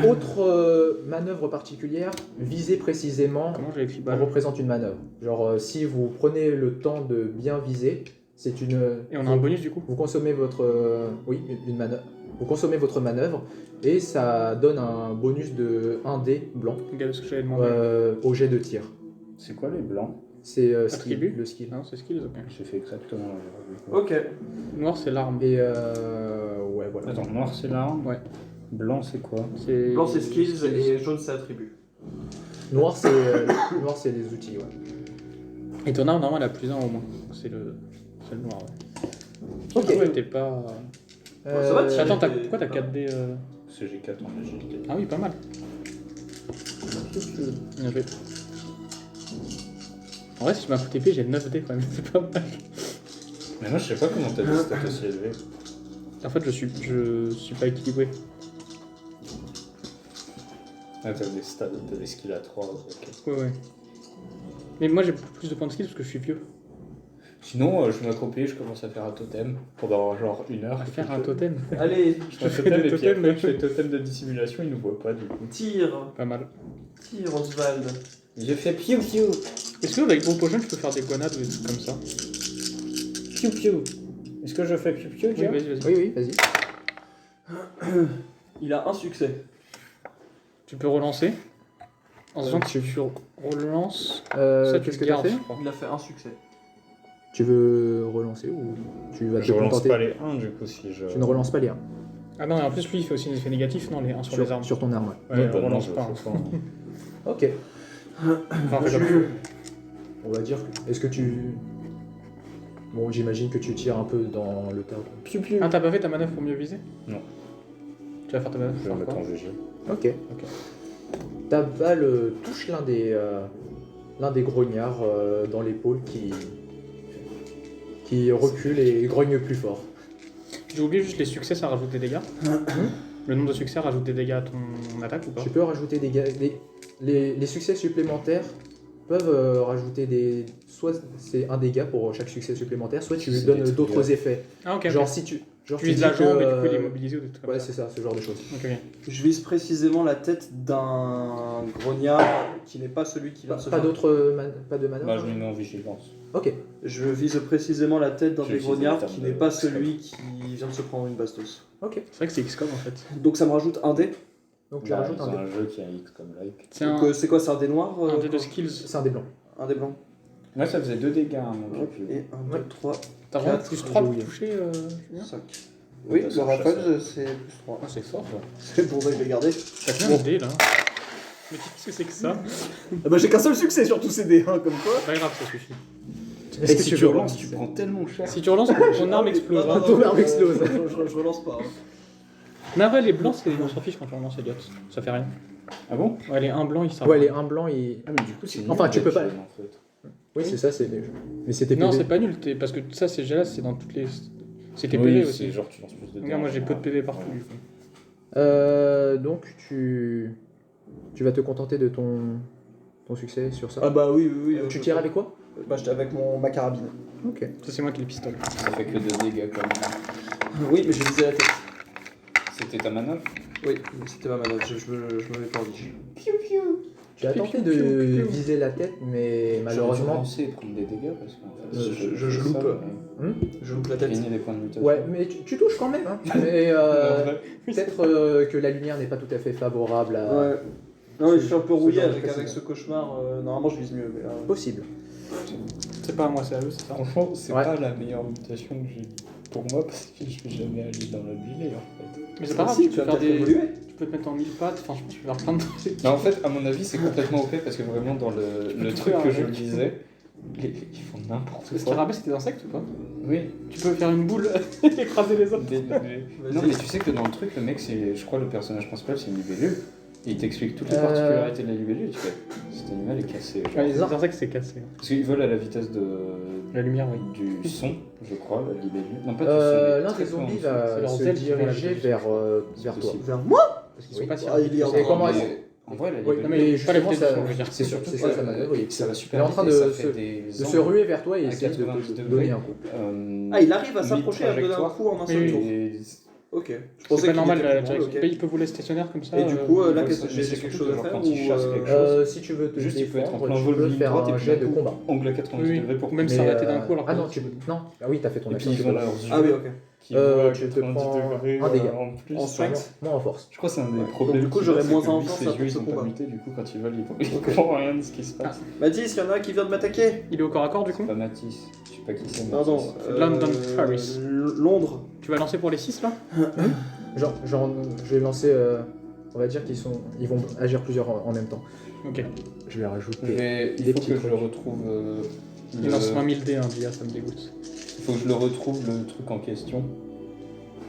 autre manœuvre particulière, viser précisément, Comment j'ai écrit balle représente une manœuvre. Genre, si vous prenez le temps de bien viser, c'est une. Et on a un bonus du coup. Vous consommez votre. Une manœuvre. Vous consommez votre manœuvre et ça donne un bonus de 1 dé blanc Regarde ce que j'avais demandé. au jet de tir. C'est quoi les blancs? C'est Attribut le skill. Non, c'est skills, ok. J'ai fait exactement la Ok. Noir, c'est l'arme. Et ouais, voilà. Attends, noir c'est l'arme. Ouais. Blanc c'est quoi? C'est. Blanc, c'est skills et jaune, c'est attribut. Noir, c'est les outils, ouais. Et ton arme, normalement, elle a plus 1 au moins. C'est le noir, ouais. Ok. Ah ouais, t'es pas. Ça va, tu- Attends, t'es- pourquoi t'as 4D Parce que j'ai 4 en agilité. Ah oui, pas mal. Bien joué. En vrai, si je mets un coup d'épée, j'ai 9D quand même, c'est pas mal. Mais moi, je sais pas comment t'as des stats aussi élevés. En fait, je suis pas équilibré. Ah, t'as des stats, t'as des skills à 3. Ok. Ouais. Mais moi, j'ai plus de points de skill parce que je suis vieux. Sinon, je m'accroupis, je commence à faire un totem pendant genre 1 heure. À faire un totem. Allez, Je fais un fais totem des et puis totems, après, mais- je fais totem de dissimulation, il nous voit pas du coup. tire, Pas mal. tire Oswald. Je fais piou piou. Est-ce que avec Bon Potion, tu peux faire des grenades ou des trucs comme ça? Piou piou. Est-ce que je fais piou piou, Oui, Jeff? vas-y. Oui, vas-y. Il a un succès. Tu peux relancer. En sachant que tu relances. Ça, tu Qu'est-ce le que tu as gardes, fait je crois. Il a fait un succès. Tu veux relancer ou tu vas te Je relance contenter? pas les 1 du coup si je. Tu ne relances pas les 1 Ah non, et en plus, lui, il fait aussi des effets négatifs, non, les 1 sur les armes. sur ton arme. Ouais. Ouais, bah on non, relance je pas. fais pas. Ok. Enfin, fais comme On va dire. Est-ce que tu. Bon, j'imagine que tu tires un peu dans le tas. Piou piou. Ah, t'as pas fait ta manœuvre pour mieux viser? Non. Tu vas faire ta manœuvre Je vais pour me faire mettre quoi? en VG. Ok. Ta balle touche l'un des grognards dans l'épaule qui recule et grogne plus fort. J'ai oublié juste les succès, ça rajoute des dégâts. Le nombre de succès rajoute des dégâts à ton attaque ou pas? Tu peux rajouter les succès supplémentaires peuvent rajouter des. Soit c'est un dégât pour chaque succès supplémentaire, soit tu lui C'est donnes des d'autres triggers. effets. Ah, ok. Genre ok. si tu. Genre Tu vises la dis que, jambe et tu peux l'immobiliser ou des trucs comme Ouais, ça. c'est ça, ce genre de choses. Ok, ok. Je vise précisément la tête d'un grognard qui n'est pas celui qui vient de se Pas faire. d'autres pas de manœuvre. Bah, je me mets en vigilance. Ok. Je vise précisément la tête d'un Je des vais utiliser grognards le terme qui de- n'est pas celui qui vient de se prendre une bastos. Ok. C'est vrai que c'est XCOM en fait. Donc ça me rajoute un dé. Donc tu Bah, rajoutes c'est un dé. un jeu qui a X comme like. C'est Donc un, c'est quoi, c'est un dé noir un dé de quoi skills. C'est un dé blanc. Un dé blanc. Moi, ça faisait 2 dégâts à mon Hop, piou et 1, 2, 3, T'as vraiment 4, plus 3 pour oui. toucher, Julien? 5. Oui, Bah, le c'est rafale chasseur. c'est plus 3. Ah, c'est fort ça. C'est pour ça que je l'ai gardé. T'as combien de dés là? Mais qu'est-ce que c'est que ça? Ah bah j'ai qu'un seul succès sur tous ces dés, hein, comme quoi. Pas grave, ça suffit. Est-ce Et que si tu tu veux relances, relancer tu prends tellement cher. Si tu relances, ton arme explose. Non, non, Ton non, arme explose. Je relance pas. Hein. Mais après, les blancs, on s'en fiche quand tu relances Elliot. Ça fait rien. Ah bon? Ouais, les 1 blanc, ils servent. Ouais, les 1 blanc, il. Ah, mais du coup, c'est Enfin, nul tu peux d'être pas- jeune, en fait. Oui, c'est ça, c'est. Mais c'était Non, PV. c'est pas nul, parce que ça, c'est GLS, c'est dans toutes les. C'était Oui, PV c'est aussi. genre tu lances plus de dés. Regarde, moi j'ai peu de Ouais. PV partout Ouais. du coup. Donc tu vas te contenter de ton succès sur ça. Ah bah oui, oui, oui. Tu tires avec quoi? Bah j'étais avec ma carabine. Ok. Ça, c'est moi qui ai le pistolet. Ça fait que 2 dégâts quand même. Oui, mais j'ai visé la tête. C'était ta manœuvre? Oui, c'était ma manœuvre, je me mets pas en vige. Tu as tenté de viser la tête, mais malheureusement. Lancer et prendre des dégâts parce qu'en fait. Je loupe. Je loupe la tête. Gagner des points de mutation. Ouais, mais tu touches quand même. Hein. Mais En vrai. peut-être que la lumière n'est pas tout à fait favorable à. Ouais. Non, mais je suis un peu Ce rouillé genre de avec précision. ce cauchemar. Normalement, je vise mieux. Mais, Possible. C'est pas à moi, c'est à eux, c'est ça. Franchement, c'est Ouais. pas la meilleure mutation que j'ai pour moi parce que je vais jamais aller dans la mêlée en fait. Mais c'est pas grave, Si, tu peux vas faire peut-être des. évoluer. Tu peux te mettre en 1000 pattes, enfin je pense que tu peux faire plein de trucs. Non, en fait, à mon avis, c'est complètement OP parce que vraiment, dans le tout truc faire que je avec. lisais, ils font n'importe Le quoi. scarabée, c'était des insectes ou pas? Oui. Tu peux faire une boule et écraser les autres. Non, mais tu sais que dans le truc, le mec, c'est, je crois, le personnage principal, c'est une libellule. Et il t'explique toutes les particularités de la libellule. Et tu fais, cet animal est cassé. genre. Ouais, les insectes, c'est cassé. Parce qu'ils volent à la vitesse de. La lumière, oui. Du son, je crois, la libellule. Non, pas du son. mais L'un très des peu en zombies dessous. va C'est leurs se ailes qui vont la diriger vitesse. vers C'est toi. possible. Vers moi. Parce qu'ils sont Oui. pas si Ah, il est C'est comment Mais elle- en vrai, la Oui, libellule. Non, mais Mais pas la justement, vitesse ça- du son, je veux dire. C'est surtout C'est ça, ça manœuvre, oui. ça va Il super est en train vite et de ça se- fait des de se angles ruer vers toi et à essayer de 90 te degrés. donner un coup. Ah, il arrive à s'approcher à me donner un trajectoire. coup en un Oui, seul oui. tour. Et Ok. Je C'est pensais pas qu'il normal, était la plus grand, direction. ok. Mais il peut vous laisser stationnaire comme ça. Et du coup, là, Ouais, qu'est-ce mais que j'ai c'est quelque surtout chose à que, faire genre, quand il chasse ou, quelque chose, Si tu veux te juste il peut être en défendre, plein tu vol peux ligne faire droite et un puis jet d'un de coup, combat. angle à 90 Oui, degrés pour ou même Mais, s'arrêter d'un coup alors Ah que non, tu peux. non. Ah oui, t'as fait ton et action puis de ils volent à combat. leurs yeux Ah oui, ok. qui voient à tu te 90 prends degrés un dégât. en plus. En strength. Moi en force. Je crois que c'est un des Ouais. problèmes. Donc, du coup, qu'il j'aurais a, c'est moins que un lui, chance ses à yeux, pour ils ce sont pas combat. mutés, du coup, quand ils volent, ils Ok. comprennent rien de ce qui se passe. Mathis, il y en a un qui vient de m'attaquer. Il est au corps à corps du coup. Pas Matisse, je sais pas qui c'est. Pardon. Matisse. London Paris. Londres. Tu vas lancer pour les 6 là? Genre, je vais lancer. On va dire ils vont agir plusieurs en même temps. Ok. Je vais rajouter. Il Des faut petits que je trucs. retrouve. Il lance 20 000 dés, hein, Dia, ça me dégoûte. Il faut que je le retrouve, le truc en question.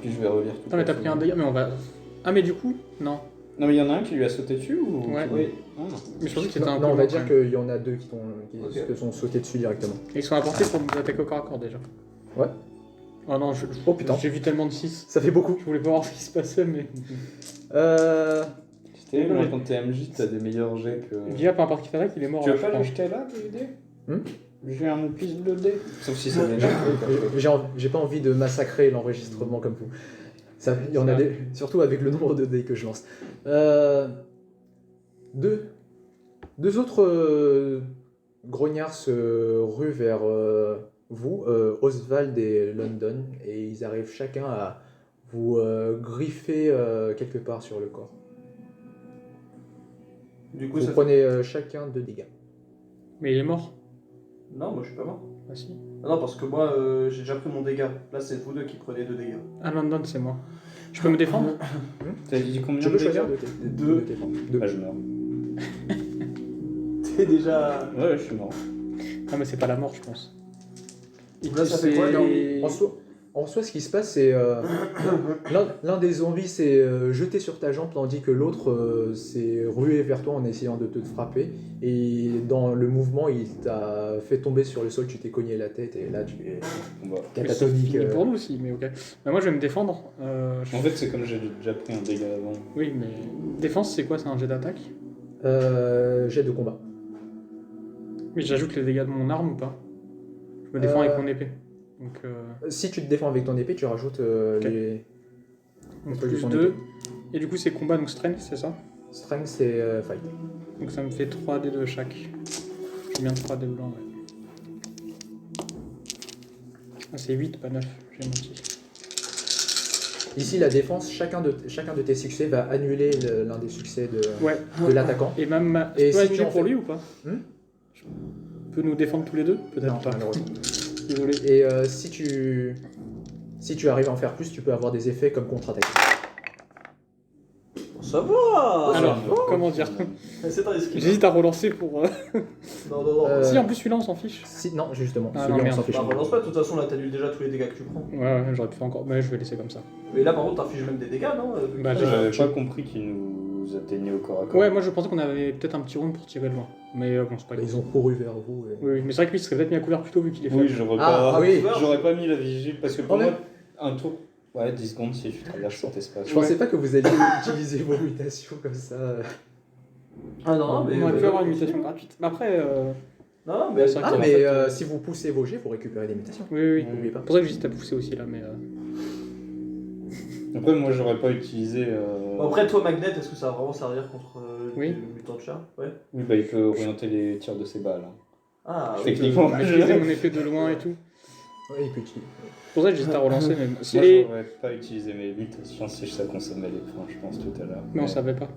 Puis je vais relire tout. Attends, mais t'as pris un dégât, mais on va. Ah, mais du coup, non. Non, mais il y en a un qui lui a sauté dessus ou. Ouais. Oui. Ah, non. Mais je pensais que c'était un peu. Non, on va long, dire quand même. qu'il y en a deux qui Ok. te sont sautés dessus directement. Et ils sont apportés pour nous attaquer au corps à corps déjà. Ouais. Oh non, Oh, putain. j'ai vu tellement de 6. Ça fait beaucoup. Je voulais pas voir ce qui se passait, mais. Tu sais, moi, quand t'es MJ, t'as des meilleurs jets que. Via, peu importe qui t'attaque, il est mort. Tu veux là, pas je le pense. jeter là, le dé Hmm J'ai un épice de dé. Sauf si ça m'énerve. J'ai pas envie de massacrer l'enregistrement comme vous. Ça, il y en a des, surtout avec le nombre de dés que je lance. Deux autres grognards se ruent vers vous, Oswald et London, et ils arrivent chacun à vous griffer quelque part sur le corps. Du coup, Vous ça prenez chacun 2 dégâts. Mais il est mort. Non, moi je suis pas mort. Ah si. Ah non, parce que moi j'ai déjà pris mon dégât. Là, c'est vous deux qui prenez 2 dégâts. Ah, London, c'est moi. Je peux me défendre? T'as dit combien Tu de peux dégâts choisir Deux. de tes formes. Deux. Ah, je meurs. T'es déjà. Ouais, je suis mort. Ah, mais c'est pas la mort, je pense. Donc là, ça fait quoi, C'est- En soi, ce qui se passe, c'est l'un des zombies s'est jeté sur ta jambe, tandis que l'autre s'est rué vers toi en essayant de te frapper. Et dans le mouvement, il t'a fait tomber sur le sol, tu t'es cogné la tête, et là, tu es Bon, bah. Mais c'est catatonique. fini pour nous aussi, mais ok. Bah, moi, je vais me défendre. En fait, c'est comme j'ai déjà pris un dégât avant. Oui, mais. Défense, c'est quoi? C'est un jet d'attaque? Jet de combat. Mais j'ajoute les dégâts de mon arme ou pas? Je me défends avec mon épée. Donc, Si tu te défends avec ton épée, tu rajoutes les donc Pas plus juste ton 2. épée. Et du coup, c'est combat, donc strength, c'est ça? strength, c'est fight. Donc ça me fait 3 dés de chaque. J'ai bien 3 dés blancs, ouais. Ah, c'est 8, pas 9, j'ai menti. Ici, la défense, chacun de tes succès va annuler l'un des succès Ouais. de l'attaquant. Et même. Et Je peux si tu annuler en pour fais- lui ou pas? Hmm Je peux nous défendre tous les deux? Peut-être Non, pas. malheureusement. Désolé. Et si tu arrives à en faire plus, tu peux avoir des effets comme contre-attaque. Ça va. Alors, comment dire? C'est pas risqué. J'hésite à relancer pour. Non, non, non. Euh, Si, en plus, celui-là, on s'en fiche. Non, justement, Ah, celui-là, non, on merde. s'en fiche. Bah, relance pas, de toute façon, là t'annules déjà tous les dégâts que tu prends. Ouais, j'aurais pu faire encore. Mais je vais laisser comme ça. Mais là, par contre, t'infliges même des dégâts, non Bah, J'avais pas compris qu'il nous atteignait au corps à corps. Ouais, moi je pensais qu'on avait peut-être un petit round pour tirer de loin. Mais bon, c'est pas grave. Ils ont couru vers vous. et- Oui, mais c'est vrai que lui il serait peut-être mis à couvert plus tôt vu qu'il est Oui, faible. j'aurais Ah, pas... ah oui. J'aurais pas mis la vigile parce que pour Oh, mais- moi, un tour. Ouais, 10 secondes si tu traverses cet espace. Je pensais pas que vous alliez utiliser vos mutations comme ça. Ah non, mais. On aurait pu avoir une mutation gratuite. Mais après, Non, mais. Ouais, c'est vrai Ah, en mais fait, si vous poussez vos jets, vous récupérez des mutations. oui, oui, oui. N'oubliez pas. C'est pour ça que j'hésite à pousser aussi là, mais. Après, moi, j'aurais pas utilisé. Bon, après, toi, Magnet, est-ce que ça va vraiment servir contre Oui. les mutants de chat? Ouais. Oui, bah, il peut orienter les tirs de ses balles. Hein. Ah, oui. Techniquement, Maîtriser mon épée de loin et tout. Ouais, il peut utiliser. C'est pour ça que j'hésite à relancer, mais. Si Moi, les... j'aurais pas utilisé mes mutations si ça consommait les points, je pense, tout à l'heure. Mais on savait pas.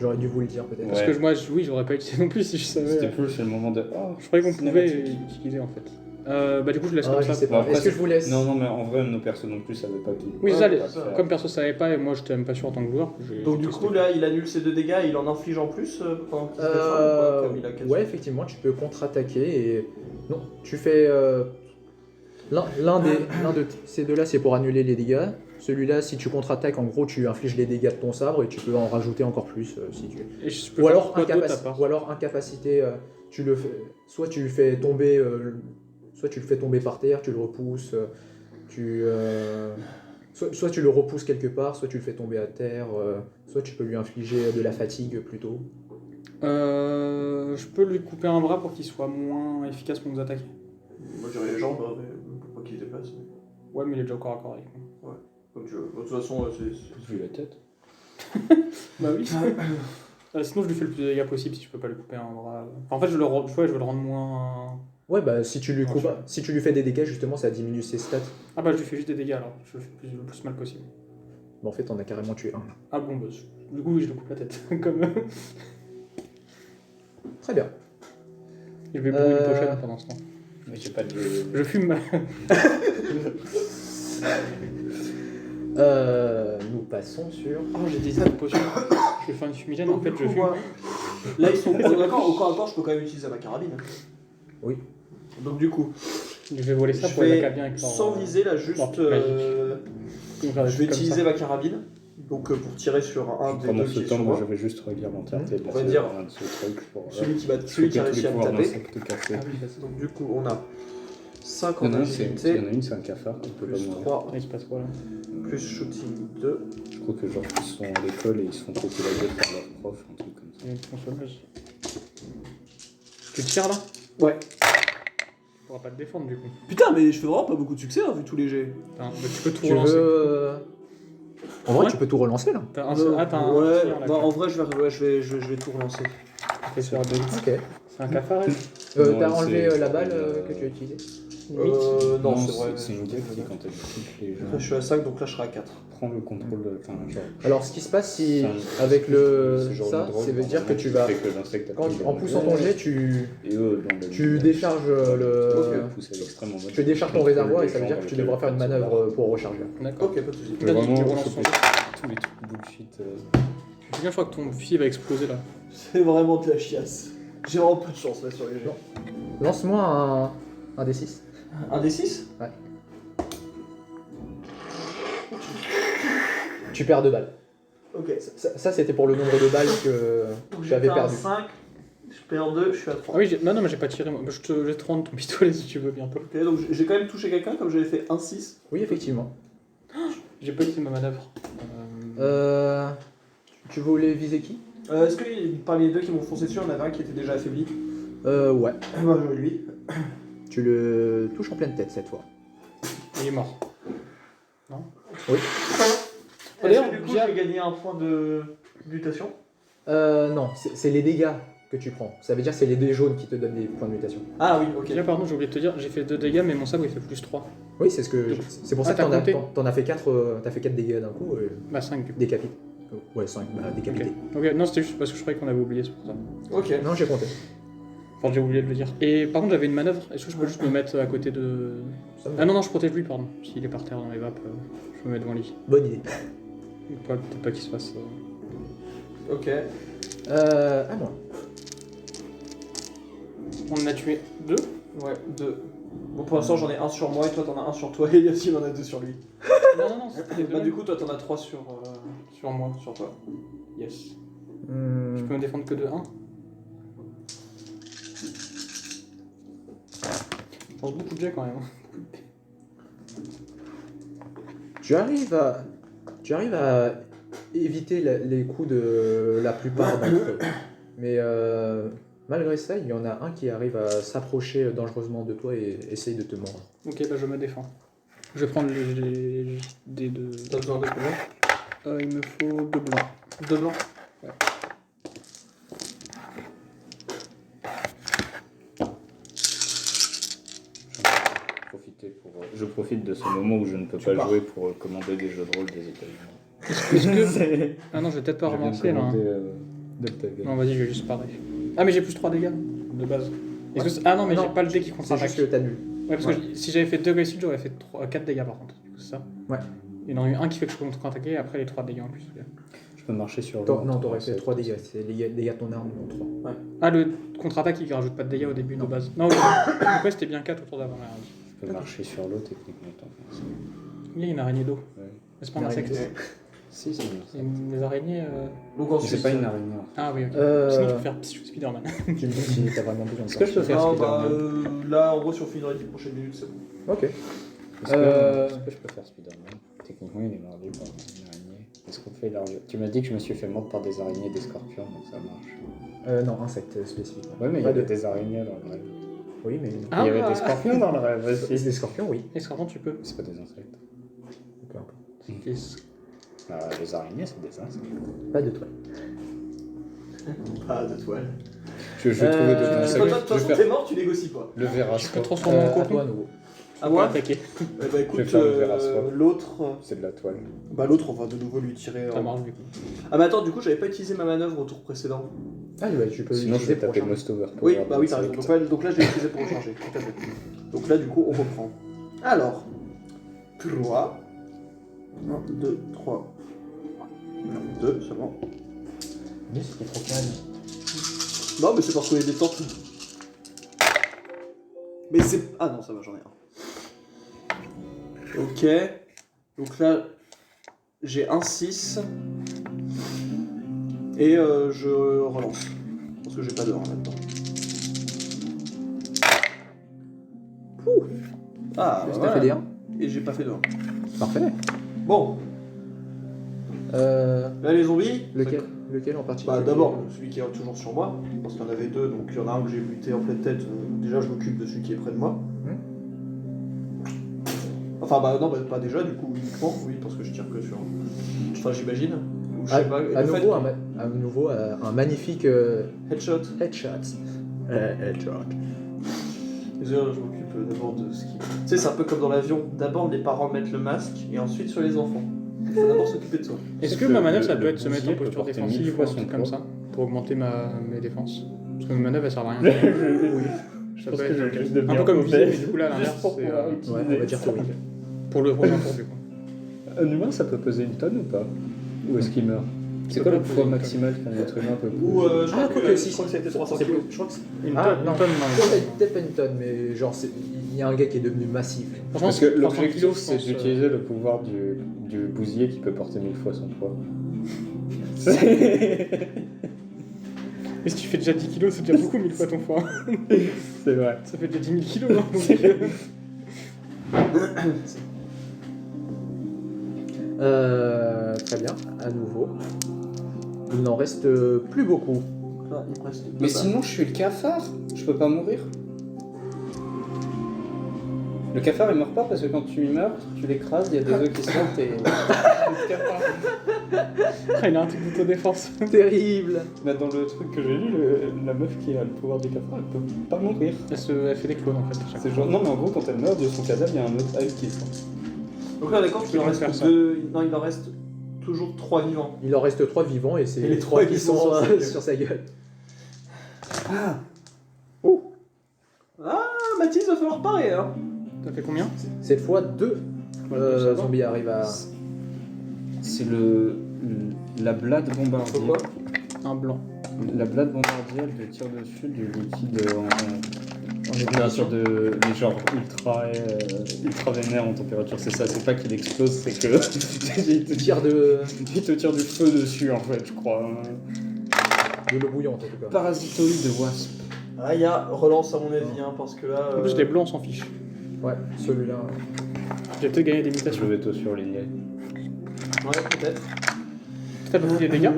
J'aurais dû vous le dire peut-être. Parce Ouais. que moi, oui, j'aurais pas utilisé non plus si je savais. C'était plus le moment de. Oh, Je croyais qu'on pouvait cinématique. utiliser en fait. Bah, du coup, je laisse Ah, comme je ça. sais Bah, pas. après, Est-ce que je vous laisse Non, non, mais en vrai, nos persos non plus savaient pas qui. Oui, Ouais, ça, c'est les- ça. comme perso savait pas et moi j'étais même pas sûr en tant que joueur. j'ai Donc, du testé. coup, là, il annule ses 2 dégâts et il en inflige en plus pendant qu'il se défend ou pas, comme il a quatre Ouais, sur- effectivement, tu peux contre-attaquer et. Non, tu fais. L'un de ces deux-là, c'est pour annuler les dégâts. Celui-là, si tu contre-attaques, en gros, tu infliges les dégâts de ton sabre et tu peux en rajouter encore plus si tu. Et je peux Ou faire alors, quoi d'autre à part ou alors incapacité, tu le fais, soit tu le fais tomber, par terre, tu le repousses, soit tu le repousses quelque part, soit tu le fais tomber à terre, soit tu peux lui infliger de la fatigue plutôt. Je peux lui couper un bras pour qu'il soit moins efficace pour nous attaquer. Moi, j'aurais les jambes, hein, mais pour pas qu'il se déplace. Ouais, mais il est déjà au corps à corps avec moi. Comme tu veux. De toute façon, c'est. Vu la tête. Bah oui. Sinon, je lui fais le plus de dégâts possible si je peux pas lui couper un bras. Enfin, en fait, je veux le rendre moins. Ouais, bah si tu lui Ouais, coupes, je- si tu lui fais des dégâts, justement, ça diminue ses stats. Ah bah, je lui fais juste des dégâts alors. Je le fais le plus mal possible. Bon, en fait, on a carrément tué un. Ah bon, bah, du coup, oui, je lui coupe la tête. Comme. Très bien. Et je vais brûler une pochette pendant ce temps. Mais j'ai pas de. Je fume. Nous passons sur. Oh, j'ai des de potions. Je vais faire une fumigène, en Donc, fait, du je coup, fume. moi, là, ils sont. D'accord, au corps à corps, je peux quand même utiliser ma carabine. Oui. Donc, du coup, Je vais voler ça Je pour les vais, accaper avec leur... sans viser là, juste. leur truc magique. Donc, faire des Je vais trucs comme utiliser ça. ma carabine. Donc pour tirer sur un des Pendant deux ce qui est temps, sur moi, moi. je vais juste relire l'entièreté de On va dire de ce truc pour Celui qui a choper tous réussi les à me pouvoirs taper. d'insectes cassés. Ah oui, vas-y. Donc du coup, on a 5 Il y en en a un, il y agilité, en a une, c'est un cafard. Il peut pas plus mourir. 3, Ah, il se passe quoi là? plus shooting 2. Je crois que genre ils sont à l'école et ils se font péter la gueule par leur prof, un truc comme ça. Il y a une tronçonneuse. Tu tires là? Ouais. Tu pourras pas te défendre du coup. Putain, mais je fais vraiment pas beaucoup de succès vu tous les jets. Attends, bah, tu peux tout Tu relancer. veux. En vrai, Ouais. tu peux tout relancer là. T'as un t'as un ouais, tir, là, bah, en vrai, je vais tout relancer. Fais sur deux. Ok. C'est un cafard, elle? Non, T'as c'est- enlevé la c'est balle une, que tu as utilisée. Non, c'est vrai. C'est une gaffe qui, quand elle touche les gens, Après, je suis à 5, donc là, je serai à 4. prend le contrôle de. Enfin, genre. Alors, ce qui se passe si. c'est un- Avec c'est genre ça, une drogue, ça veut dire que tu qui vas. fait que l'insecte Quand, appuie en dans poussant le- ton jet, tu Et eux, dans le. tu décharges le. Pousse à l'extrême en mode. Tu décharges ton réservoir et ça veut dire que tu devras faire une manœuvre pour recharger. D'accord. Ok, pas de soucis. Je veux Vas-y, tu vraiment relances choper ton tous les trucs bullshit. C'est bien, je crois que ton fil va exploser là. C'est vraiment de la chiasse. J'ai vraiment peu de chance là sur les jets. Lance-moi un D6. Un des 6 Ouais. Tu perds 2 balles. Ok. Ça, c'était pour le nombre de balles que Donc tu j'ai avais fait un perdu. 5, je perds 2, je suis à 3. Ah oui, non, mais j'ai pas tiré moi. Bah, je vais te rendre ton pistolet si tu veux bientôt. Ok, donc j'ai quand même touché quelqu'un comme j'avais fait un 6. Oui, effectivement. J'ai pas utilisé ma manœuvre. Tu voulais viser qui? Est-ce que parmi les deux qui m'ont foncé dessus, il y en avait un qui était déjà affaibli? Ouais. Moi, je lui. Tu le touches en pleine tête cette fois. Il est mort. Oui. Est-ce que du coup, j'ai gagné un point de mutation? Non, c'est les dégâts que tu prends. Ça veut dire que c'est les dés jaunes qui te donnent des points de mutation. Ah oui, ok. Là, pardon, j'ai oublié de te dire, j'ai fait 2 dégâts, mais mon sabre il fait plus 3. Oui, c'est ce que. Donc- C'est pour ça Ah, que t'as compté t'en as fait 4. T'as fait 4 dégâts d'un coup. Bah, 5 du coup. Décapité. Ouais, 5, Ok. décapité. Ok, non, c'était juste parce que je croyais qu'on avait oublié, c'est pour ça. Ok. Non, j'ai compté. Enfin, j'ai oublié de le dire. Et par contre, j'avais une manœuvre. Est-ce que je peux juste me mettre à côté de. Ça me Ah non, non, je protège lui, pardon. S'il est par terre dans les vapes, je me mets devant lui. Bonne idée. Peut-être pas qu'il se fasse. Ok. À moi. On en a tué 2. Ouais, 2. Bon, pour l'instant, j'en ai un sur moi et toi, t'en as un sur toi et Yacine en a 2 sur lui. Non, non, non, c'était les Bah, deux. du coup, toi, t'en as 3 sur Sur moi. toi. Yes. Hmm, Je peux me défendre que de 1. Je pense beaucoup de jets quand même. Tu arrives à éviter les coups de la plupart d'entre eux. Mais malgré ça, il y en a un qui arrive à s'approcher dangereusement de toi et essaye de te mordre. Ok, bah je me défends. Je vais prendre les dés de. T'as besoin de combien? Il me faut 2 blancs. 2 blancs. Ouais. Je profite de ce moment où je ne peux pas pars. jouer pour commander des jeux de rôle des États-Unis. Est-ce que. Ah non, je vais peut-être pas Je viens de relancer là. hein. commander, Delta Non, vas-y, je vais juste parer. Ah, mais j'ai plus 3 dégâts de base. Est-ce que ah non, mais j'ai pas le dé qui C'est contre-attaque. juste que t'annules. Ouais, parce que si j'avais fait 2 réussites, j'aurais fait 4 dégâts par contre. Du coup, c'est ça. Ouais. Il y en a eu un qui fait que je peux contre-attaquer et après les 3 dégâts en plus. Je peux marcher sur l'eau. Non, t'aurais fait 3 dégâts. C'est les dégâts de ton arme, non 3. Ah, le contre-attaque il rajoute pas de dégâts au début de base. Non, après c'était bien 4 autour d'avant. Merde. Je peux marcher sur l'eau techniquement. tant que ça. Il y a une araignée d'eau. Ouais. Mais c'est pas un insecte. Si, c'est une Les araignées. Donc Mais ensuite. c'est pas une araignée. en fait. Ah oui, ok. Euh, Sinon tu peux faire Spider-Man. Tu me dis si t'as vraiment besoin de Est-ce que je peux faire Non, bah, Spider-Man là, en gros, si on finit dans les 10 prochaines minutes, c'est bon. Ok. Est-ce que je peux faire Spider-Man? Techniquement, il est mordu par une araignée. Est-ce qu'on fait l'argent? Tu m'as dit que je me suis fait mordre par des araignées et des scorpions, donc ça marche. Non, insecte spécifiquement. Ouais, mais il y Pas avait de- des araignées dans le rêve. Oui, mais. Ah, Il y avait des scorpions dans le rêve C'est aussi. des scorpions, oui. Et scorpion tu peux. C'est pas des insectes. Peu importe. Les araignées, c'est des insectes. Pas de toile. Pas de toile. Je vais trouver des Toi, de insectes. toute Je façon, vais t'es faire mort, tu négocies pas. le ver à Je peux soie. transformer en À toi cocon. à nouveau. À moi Attaquer. Eh bah écoute, vais faire le ver à soie. l'autre. C'est de la toile. Bah l'autre, on va de nouveau lui tirer. Ça marche du coup. Ah, mais attends, du coup, j'avais pas utilisé ma manœuvre au tour précédent. Ah, ouais, tu peux Sinon, je l'utiliser vais pour taper recharger. Most Over. Oui, bah oui, t'as raison. Donc là, je l'ai utilisé pour recharger. Tout à fait. Donc là, du coup, on reprend. Alors, 3. 1, 2, 3. 2 seulement. Mais c'était trop calme. Non, mais c'est parce qu'on est détente. Mais c'est. Ah non, ça va, j'en ai un. Ok. Donc là, j'ai un 6. Et je relance. Parce que j'ai pas d'or là-dedans. Pouh. Ah, Juste voilà. t'as fait des 1. Et j'ai pas fait d'or. Parfait. Bon, Euh, là les zombies. lequel en particulier? Bah d'abord, celui qui est toujours sur moi. Parce qu'il y en avait deux, donc il y en a un que j'ai buté en pleine tête. Déjà, je m'occupe de celui qui est près de moi. Enfin, bah non, bah, pas déjà, du coup, uniquement. Oui, parce que je tire que sur. Enfin, j'imagine. Ou je sais pas. À Le fait nouveau, un magnifique Headshot. headshot. Headshot. Désolé, je m'occupe d'abord de ce qui. Tu sais, c'est un peu comme dans l'avion. D'abord, les parents mettent le masque et ensuite sur les enfants. Il faut d'abord s'occuper de soi. Est-ce que Le- ma manœuvre, le- ça peut le être se mettre en bousier peut posture porter 1000 défensive ou fois un son truc comme poids. ça pour augmenter mes défenses? Parce que ma manœuvre, elle sert à rien. Oui. Ça Je pense peut que être je risque de un bien peu comme mauvais. viser, mais du coup, là, à l'inverse, Juste pour c'est pouvoir Ouais, utiliser on va dire que oui. pour le premier tour, du coup. Un humain, ça peut peser une tonne ou pas? Ou est-ce qu'il meurt? C'est peut quoi pas le peser poids une tonne. maximal qu'un être humain peut Ou peser? je crois Ah, que, quoique, si, je crois que ça a été 300 c'est kilos. plus. Je crois que c'est. Une Ah, tonne, non. une tonne, non. Peut-être pas une tonne, mais genre, il y a un gars qui est devenu massif. Franchement, Parce que 300 l'objectif, kilos, je c'est pense, d'utiliser le pouvoir du bousier qui peut porter 1000 fois son poids. Et si tu fais déjà 10 kilos, c'est déjà beaucoup 1000 fois ton poids. C'est vrai. Ça fait déjà 10 000 kilos. Hein, donc, Très bien, à nouveau. Il n'en reste plus beaucoup. Là, il me reste deux Mais balles. sinon, je suis le cafard. Je peux pas mourir. Le cafard, il meurt pas parce que quand tu meurs, tu l'écrases, il y a des œufs qui sortent et... Le cafard. il a un truc d'autodéfense. Terrible. Mais dans le truc que j'ai lu, la meuf qui a le pouvoir du cafard, elle peut pas mourir. Elle fait des clones en fait. à chaque C'est fois. genre... Non, mais en gros, quand elle meurt de son cadavre, il y a un autre œil qui sort. Donc là, d'accord, il en peux reste faire ça. deux. Non, il en reste toujours 3 vivants. Il en reste 3 vivants et c'est Et les les 3 trois qui sont sur sa gueule. Ah, Mathis, va falloir parer, hein. T'as fait combien? Cette fois, 2 ça va. zombies arrivent à. C'est la blade bombardier. Quoi? Un blanc. La blade bombardier, elle te tire dessus du liquide en ébullition. température de... Mais genre ultra vénère en température, c'est ça, c'est pas qu'il explose, c'est que... il te Tire de il te tire du feu dessus en fait, je crois. l'eau bouillante en tout cas. Parasitoïde de wasp. Ah, il y a relance à mon avis, hein, parce que là. En plus, les blancs, on s'en fiche. Ouais, celui-là. J'ai peut-être gagné des Je mutations. vais te surligner. Ouais, peut-être. T'as pris des dégâts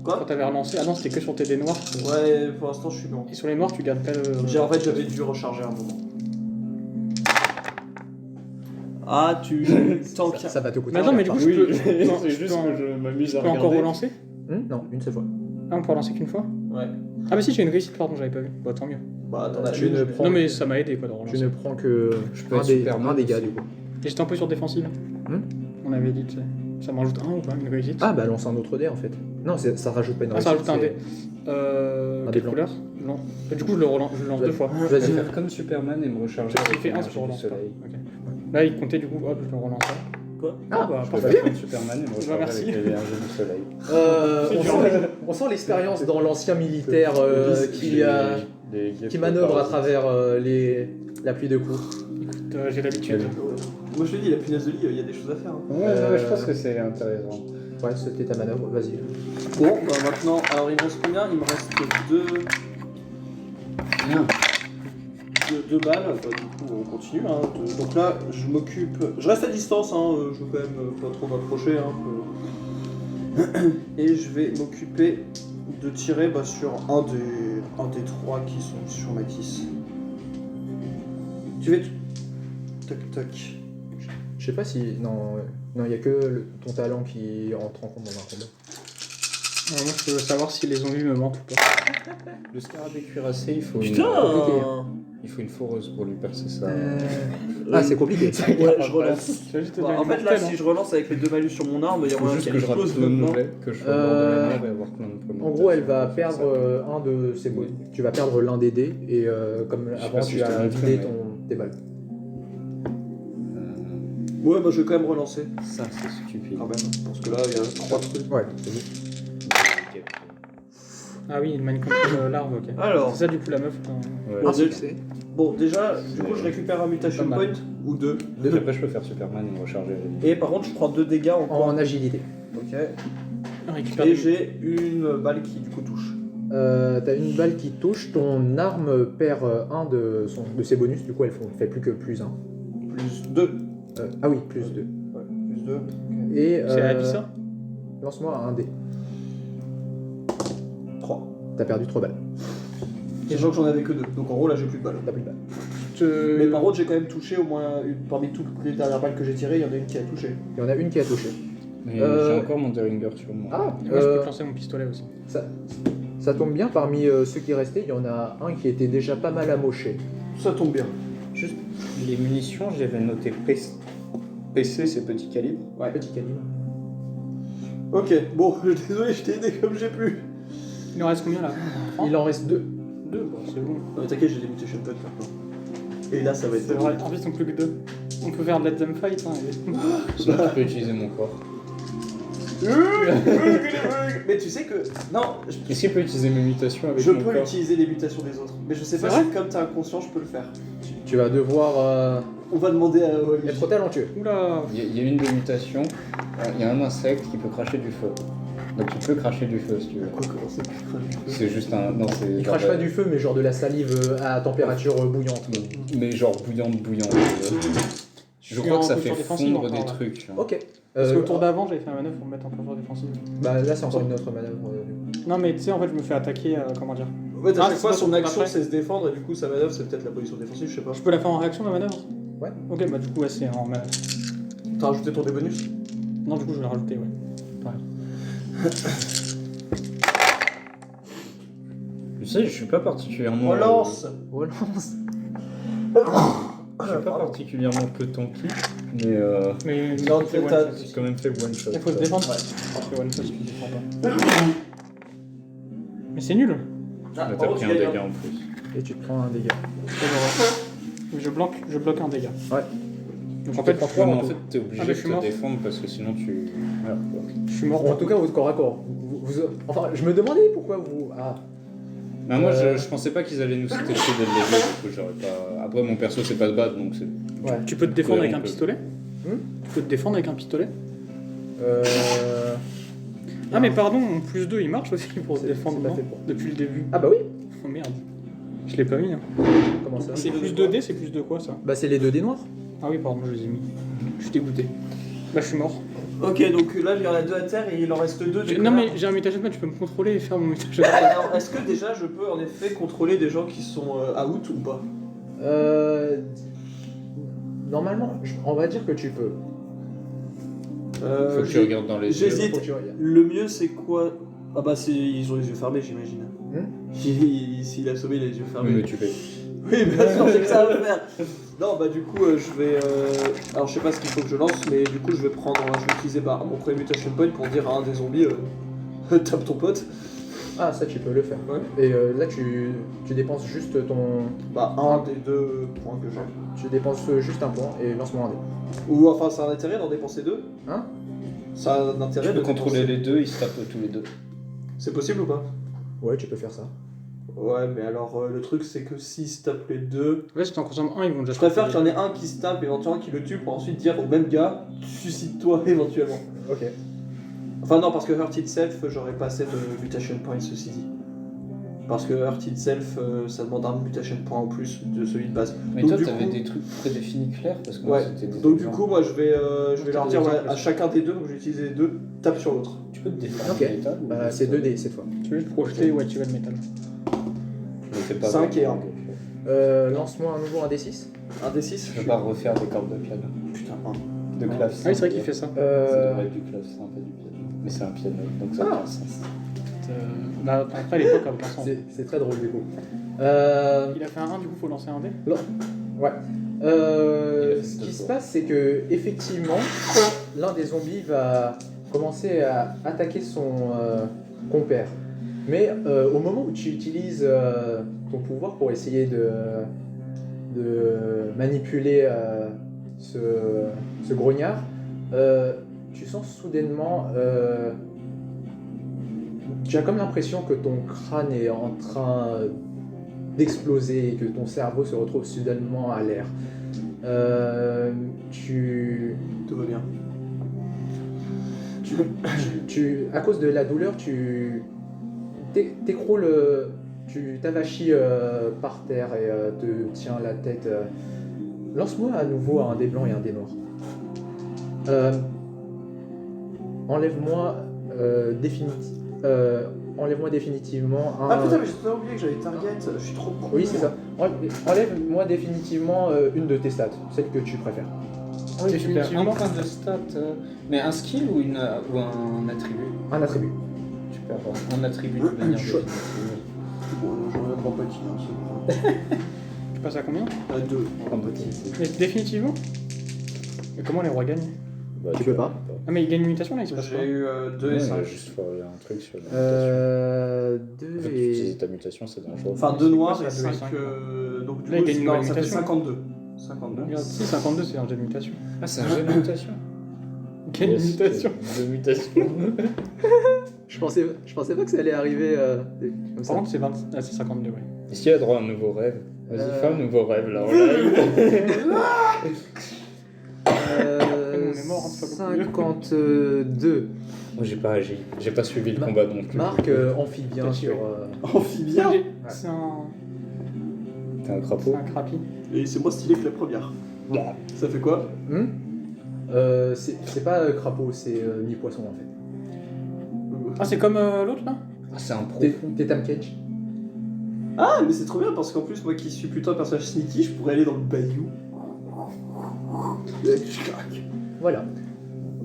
quand Quoi? t'avais relancé? Ah non, c'était que sur tes dés noirs. Ouais, pour l'instant, je suis bon. Et sur les noirs, tu gardes pas le. En fait, j'avais dû recharger un moment. Ah, tu. Tant qu'il y a- Ça va te coûter Mais attends, mais du cher, coup, Oui, je peux. c'est je juste peux que je m'amuse à peux encore regarder. relancer? Non, une seule fois. Ah, on peut relancer qu'une fois? Ouais. Ah, bah si, j'ai une réussite, pardon, j'avais pas vu. Bah, tant mieux. Bah, t'en as Tu une, ne je vais- prends- Non, mais ça m'a aidé quoi de Tu relancer. ne prends que Je peux un, être des, Superman un dégât aussi. du coup. Et j'étais un peu sur défensive. On avait dit, tu sais. Ça m'en rajoute un ou pas? Une réussite? Ah bah lance un autre dé en fait. Non, ça rajoute pas une Ah, ça réussite. rajoute un dé. Un dé Quelle blanc. couleur? Blanc. Et du coup, je le lance Vas-y. deux fois. Je vais Vas-y. faire comme Superman et me recharger. Il avec fait un l'énergie sur du relance. soleil. Ok. Là, il comptait du coup, hop, je le relance. Quoi? Ah, bah, Je peux parfait. faire comme Superman et me recharger merci. avec l'énergie du soleil. On sent l'expérience dans l'ancien militaire qui manœuvre à travers la pluie de coups. Écoute, j'ai l'habitude. Moi, je te dis, la punaise de lit, il y a des choses à faire. hein. Ouais, je pense que c'est intéressant. Ouais, c'était ta manœuvre, vas-y. Bon, bah maintenant, alors il me reste combien? Il me reste deux balles. Bah, du coup, on continue. Hein. Donc là, je m'occupe. Je reste à distance, hein. Je veux quand même pas trop m'approcher. Hein. Et je vais m'occuper de tirer sur un des trois qui sont sur Mathis. Tu vas. Tac, tac. Je sais pas si. Non, il y a que ton talent qui rentre en compte dans un combat. Moi, je veux savoir si les zombies me mentent ou pas. Le scarabée cuirassé, il faut il faut une foreuse pour lui percer ça. Ah, c'est compliqué. Ouais, je relance. Tu vas juste te Bon, faire en une fait, là, mortelle, si hein. je relance avec les deux malus sur mon arme, il y Il a faut moyen juste qu'elle que je rate explose plein de maintenant. mauvais, que je sois au bord de la mer et avoir plein de En gros, elle va perdre un de ses Oui. Tu vas perdre l'un des dés et comme sais avant, pas si tu je te as montre, vidé mais- tes balles. Ouais, bah je vais quand même relancer. Ça, c'est stupide. Quand même, parce que là, il y a 3 trucs. Ouais, c'est bon. Ah oui, une mind control larve, ok. Alors, C'est ça du coup la meuf. Ouais. Bon, Un succès. bon, déjà, du coup, je récupère un mutation Pas point mal. ou 2. Et après, je peux faire Superman et me recharger. Et par contre, je prends 2 dégâts en quoi? En agilité. Ok. Récupère Et des- j'ai une balle qui du coup touche. T'as une balle qui touche, ton arme perd un de ses bonus, du coup elle fait plus que plus 1. Plus 2. Ah oui, plus 2. Ouais, plus 2. Et C'est la vie ça lance-moi un dé. 3. T'as perdu 3 balles. Sachant que j'en avais que 2. Donc en gros, là, j'ai plus de balles. T'as plus de balles. Mais par contre, j'ai quand même touché au moins parmi toutes les dernières balles que j'ai tirées, il y en a une qui a touché. Il y en a une qui a touché. Mais Euh, j'ai encore mon Derringer sur moi. Ah, Et moi je peux te lancer mon pistolet aussi. ça tombe bien, parmi ceux qui restaient, il y en a un qui était déjà pas mal amoché. Ça tombe bien. Juste, les munitions, j'avais noté PC, c'est petit calibre. Ouais. Petit calibre. Ok, bon, désolé, je t'ai aidé comme j'ai pu. Il en reste combien là Il en reste 2. 2, bon, c'est bon. Non, mais t'inquiète, j'ai des mutation points maintenant. Et là, ça va être C'est vrai, en plus, ils sont plus que 2. On peut faire de let them fight. Hein, et- Sinon, tu peux utiliser mon corps. Mais tu sais que. Non, Est-ce qu'il peut utiliser mes mutations avec je mon peux corps? utiliser les mutations des autres. Mais je sais pas C'est si, comme t'es inconscient, je peux le faire. Tu vas devoir On va demander à Wally. être talentueux. Oula. Il y a une des mutations, il y a un insecte qui peut cracher du feu. Donc tu peux cracher du feu si tu veux. Quoi commencer C'est juste un. Non, c'est. Il genre, crache pas du feu, mais genre de la salive à température bouillante. Mais genre bouillante. Je suis crois en que ça posture fait défensive fondre encore, des là. trucs. Là. Ok. Parce qu'au tour d'avant, j'avais fait un manœuvre pour me mettre en posture défensive. Bah là, c'est encore une autre manœuvre. Non, mais tu sais, en fait, je me fais attaquer, comment dire. En fait, à Ah, chaque c'est fois, pas son ton action, après. c'est se défendre, et du coup, sa manœuvre, c'est peut-être la position défensive, je sais pas. Je peux la faire en réaction, ma manœuvre Ouais. Ok, bah du coup, ouais, c'est en manœuvre. T'as rajouté ton débonus? Non, du coup, je vais la rajouter, ouais. Tu sais, je suis pas particulièrement. Relance. Relance. Je suis pas particulièrement peu tanky, mais Mais Non, tu fais one t'as- shot. j'ai quand même fait one shot. Il faut se défendre. Ouais. Je fais one shot, je me défends pas. Mais c'est nul. Ah, Mais par t'as contre, pris tu un gagnes dégât en plus. Et tu te prends un dégât. Je bloque un dégât. Ouais. Donc en fait, prends Ouais, trois mais en en tout. fait, t'es obligé Ah, bah, de je suis te mort. défendre parce que sinon tu. Voilà, quoi. je suis mort. En tout cas, au corps à corps. Enfin, je me demandais pourquoi vous. Ah. Mais moi, Euh. je pensais pas qu'ils allaient nous citer dessus dès le début, du coup, j'aurais pas. Après, mon perso, c'est pas se battre, donc c'est. Ouais. Tu peux te défendre avec un on peut. pistolet Tu peux te défendre avec un pistolet Euh. Ah, mais pardon, mon plus 2 il marche aussi pour se C'est- défendre c'est pas non fait pour. depuis le début. Ah bah oui. Oh merde. Je l'ai pas mis. Hein. Comment ça? C'est plus 2D, c'est plus de quoi ça Bah c'est les 2 dés noirs. Ah oui, pardon, je les ai mis. Je suis dégoûté. Bah, je suis mort. Ok, donc là, il y en a 2 à terre et il en reste 2. Non, mais j'ai un mutation man, tu peux me contrôler et faire mon mutation. Alors, est-ce que déjà je peux en effet contrôler des gens qui sont out ou pas? Normalement, on va dire que tu peux. Faut que tu regardes dans les yeux. J'hésite. Faut que tu regardes. Le mieux c'est quoi? Ah bah ils ont les yeux fermés j'imagine. S'il a sauvé les yeux Oui, fermés. mais tu fais. Oui, bien sûr, c'est que ça va faire. Non, bah du coup, je vais. Alors, je sais pas ce qu'il faut que je lance, mais du coup, je vais utiliser mon premier mutation point pour dire à un des zombies tape ton pote. Ah ça tu peux le faire. Ouais. Et là tu dépenses juste ton. Bah, un des 2 points que j'ai. Tu dépenses juste un point et lance-moi un dé. Ou enfin, ça a un intérêt d'en dépenser 2. Hein? Ça a un intérêt Tu de peux contrôler dépenser- les deux, ils se tapent tous les deux. C'est possible ou pas? Ouais, tu peux faire ça. Ouais, mais alors le truc c'est que s'ils se tapent les deux. En fait, si t'en consommes un, ils vont déjà Je préfère qu'il y en ait un qui se tape, éventuellement qui le tue, pour ensuite dire au même gars, suicide-toi éventuellement. Ok. Enfin non, parce que Hurt Itself, j'aurais pas assez de mutation points, ceci dit. Parce que Hurt Itself, ça demande un mutation point en plus de celui de base. Mais Donc, toi, du t'avais coup- des trucs prédéfinis clairs parce que moi, Ouais, c'était des donc du exemples. coup, moi je vais leur des dire exemples à aussi. chacun des deux, donc je vais utiliser les deux, tape sur l'autre. Tu peux te défendre. Ok. létal ou- Bah c'est 2 dés cette fois. Tu veux juste projeter ouais, tu vas le métal. Mais c'est pas 5 et vraiment, 1. donc, Lance-moi Un nouveau un D6. un D6. Je vais pas refaire des cordes de piano. Putain, De Ah clavecin. oui, c'est vrai qu'il fait ça. Ça devrait être du clavecin, pas du piano. Mais c'est un piano, donc ça Ah. a un sens. Bah, après, à l'époque, à aucun sens. C'est très drôle du coup. Il a fait un 1, du coup, faut lancer un dé. Ouais. Il a fait Ce deux qui se fois. passe, c'est que effectivement, l'un des zombies va commencer à attaquer son compère. Mais au moment où tu utilises ton pouvoir pour essayer de manipuler ce grognard, tu sens soudainement. Tu as comme l'impression que ton crâne est en train d'exploser et que ton cerveau se retrouve soudainement à l'air. Tout va bien. À cause de la douleur, tu t'écroules, tu t'avachis par terre et te tiens la tête. Lance-moi à nouveau un dé blanc et un dé noir. Enlève-moi enlève-moi définitivement un... Ah putain, mais j'ai totalement oublié que j'avais target, je suis trop con. Oui, c'est ça. Enlève-moi définitivement une de tes stats, celle que tu préfères. Oui, Définitivement. un point de stat. Mais un skill ou un attribut? Un attribut. Tu perds un attribut de manière Chouette. définitive. Bon, je regarde mon petit, hein, c'est bon. Tu passes à combien? À 2. Un petit. Mais définitivement. Et comment les rois gagnent? Bah, Tu peux pas. Ah mais il gagne une mutation là, il se passe J'ai quoi? eu 2 et Ouais, 5. juste faut il y a un truc sur la mutation. 2 En fait, et... utiliser ta mutation, c'est dangereux. Enfin, 2 noirs C'est et quoi, ça, 5. 2 et Donc du Là, coup, il gagne une non, nouvelle ça fait mutation. 52. 52. Regarde, si 52 c'est un jet de mutation. Ah, c'est un jeu de mutation. Il gagne une mutation. De mutation. Je pensais pas que ça allait arriver comme ça. Par contre c'est 20... ah, c'est 52 ouais. Est-ce qu'il y a droit à un nouveau rêve? Vas-y, fais un nouveau rêve là en live. on est mort, hein, c'est pas beaucoup 52. Moi j'ai pas suivi le combat non plus. Marque amphibien T'as sur... tué. Amphibien. C'est un... T'es un c'est crapaud? un crapi. Et c'est moins stylé que la première. Ça fait quoi? C'est pas crapaud, c'est mi-poisson en fait. Ah c'est comme l'autre là? Ah, c'est un pro. T'es Tam Cage. Ah, mais c'est trop bien parce qu'en plus, moi qui suis plutôt un personnage sneaky, je pourrais aller dans le bayou. Et je craque. Voilà.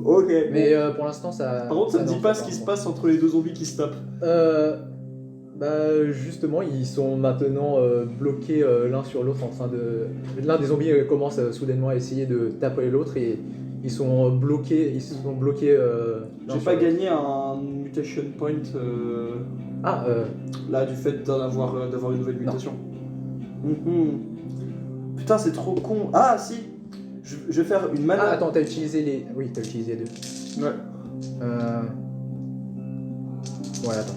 Ok. Mais pour l'instant, ça... Par contre, ça me dit n'en pas fait ce qui se passe entre les deux zombies qui se tapent. Bah justement, ils sont maintenant bloqués l'un sur l'autre en train de... L'un des zombies commence soudainement à essayer de taper l'autre et ils sont bloqués. Ils se sont bloqués. l'un J'ai sur pas l'autre. gagné un mutation point Ah, là du fait d'avoir une nouvelle mutation. Putain, c'est trop con. Ah si, je vais faire une mana. ah, attends, t'as utilisé les... Oui, t'as utilisé les deux. Ouais. Ouais, attends.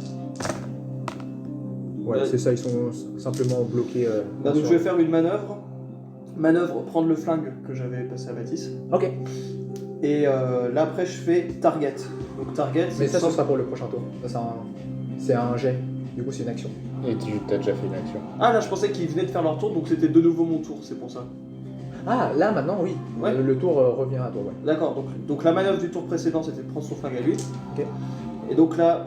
Ouais, Bah, c'est ça, ils sont simplement bloqués. Bah, l'un donc sur je vais faire une manœuvre. Manœuvre, prendre le flingue que j'avais passé à Baptiste. l'autre. Ok, Et là après je fais target. Donc target, mais ça, ce sans- sera pour le prochain tour. Ça, c'est un jet. Du coup, c'est une action. Et tu t'as déjà fait une action. Ah là je pensais qu'ils venaient de faire leur tour, donc c'était de nouveau mon tour, c'est pour ça. Ah, là, maintenant, oui. Ouais. Le tour revient à toi, ouais. D'accord, donc la manœuvre du tour précédent c'était de prendre son flingue à lui. Ok. Et donc là,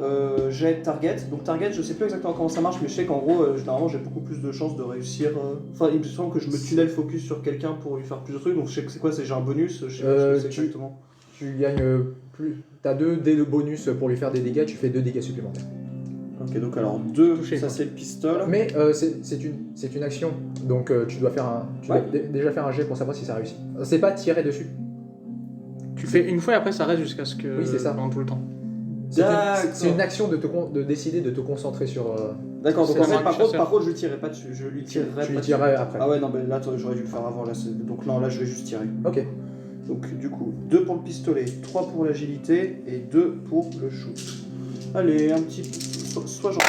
j'ai target. Donc target, je sais plus exactement comment ça marche, mais je sais qu'en gros, généralement j'ai beaucoup plus de chances de réussir. Enfin, il me semble que je me tunnel focus sur quelqu'un pour lui faire plus de trucs, donc je sais que c'est quoi, j'ai un bonus, je sais pas ce que c'est exactement. Tu gagnes plus. T'as 2 dés de bonus pour lui faire des dégâts, tu fais 2 dégâts supplémentaires. Ok, donc alors 2, Touché, ça quoi. c'est le pistolet. Mais c'est une action, donc tu dois faire déjà faire un jet pour savoir si ça réussit. C'est pas tirer dessus. Tu fais une fois et après ça reste jusqu'à ce que... Oui, c'est ça. Pendant tout le temps. C'est une action de décider de te concentrer sur. D'accord, donc C'est en fait, un par chasseur. contre, je lui tirerai pas dessus, je lui tirerai Tu pas lui dessus. tirerais après. Ah ouais, non, mais là, j'aurais dû le faire avant, là, donc non, là, je vais juste tirer. Ok. Donc, du coup, 2 pour le pistolet, 3 pour l'agilité et 2 pour le shoot. Allez, un petit... Soit j'en...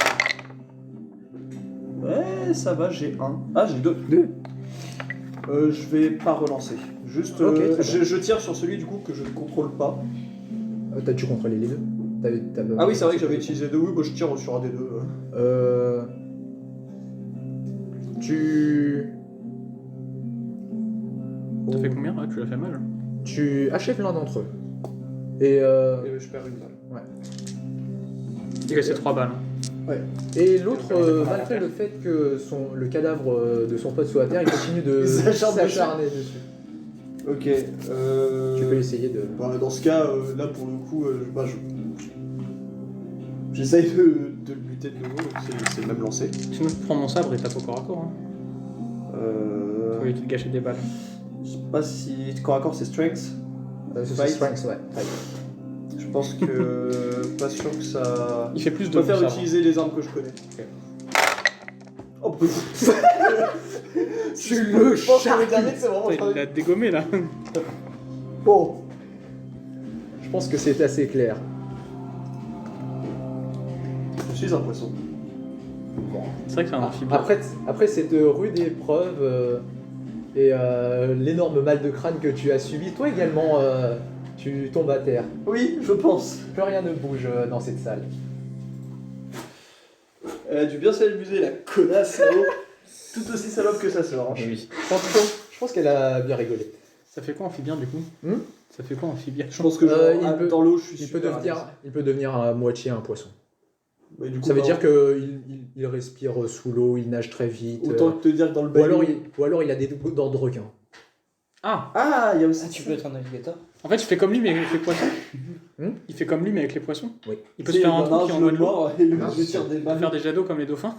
Ouais, ça va, j'ai 1. Ah, j'ai 2. 2. Je vais pas relancer. Juste, Ok, très bien. je tire sur celui, du coup, que je ne contrôle pas. Tu contrôlé les deux. Ah oui, c'est vrai que j'avais utilisé 2. Oui, moi, je tire sur un des deux. Tu. Ça fait combien? Ah, tu l'as fait mal. Tu achèves l'un d'entre eux. Et, Et je perds une balle. Il restait 3 balles. et l'autre, malgré le fait que le cadavre de son pote soit à terre, il continue de Il s'acharne s'acharner dessus. Ok. Tu peux essayer de. Bah, dans ce cas, là pour le coup, j'essaye de le buter de nouveau, donc c'est le même lancer. Sinon, je prends mon sabre et tape au corps à corps. Hein. Au lieu de te gâcher des balles. Je sais pas si corps à corps c'est strength. C'est Fight. strength, ouais. Fight. Je pense que pas sûr que ça. Il fait plus Je de préfère sabre. utiliser les armes que je connais. Oh putain. Tu le Je pense que le dernier c'est vraiment Il l'a dégommé là. Bon. Je pense que c'est assez clair. Je suis un poisson. C'est vrai que c'est un amphibien. Après cette rude épreuve, Et l'énorme mal de crâne que tu as subi, toi également, tu tombes à terre. Oui, je pense. Plus rien ne bouge dans cette salle. Elle a dû bien s'amuser, la connasse, là-haut. Tout aussi salope que sa sœur. Hein. Oui. Je pense qu'elle a bien rigolé. Ça fait quoi amphibien du coup Ça fait quoi amphibien Je pense que dans l'eau, je suis Il peut super à l'aise. devenir à moitié un poisson. Mais du coup, Ça veut bah, dire qu'il respire sous l'eau, il nage très vite. autant te dire que dans le Ou bateau. alors il a des dents de requin. Ah Ah, il y a aussi. Tu peux être un navigateur. En fait, il fait comme lui mais avec les poissons. Hmm Il fait comme lui mais avec les poissons. Oui. Il peut se faire un trou qui envoie de l'eau. mort et le Ah, je tire des Il peut balles. faire des jets d'eau comme les dauphins.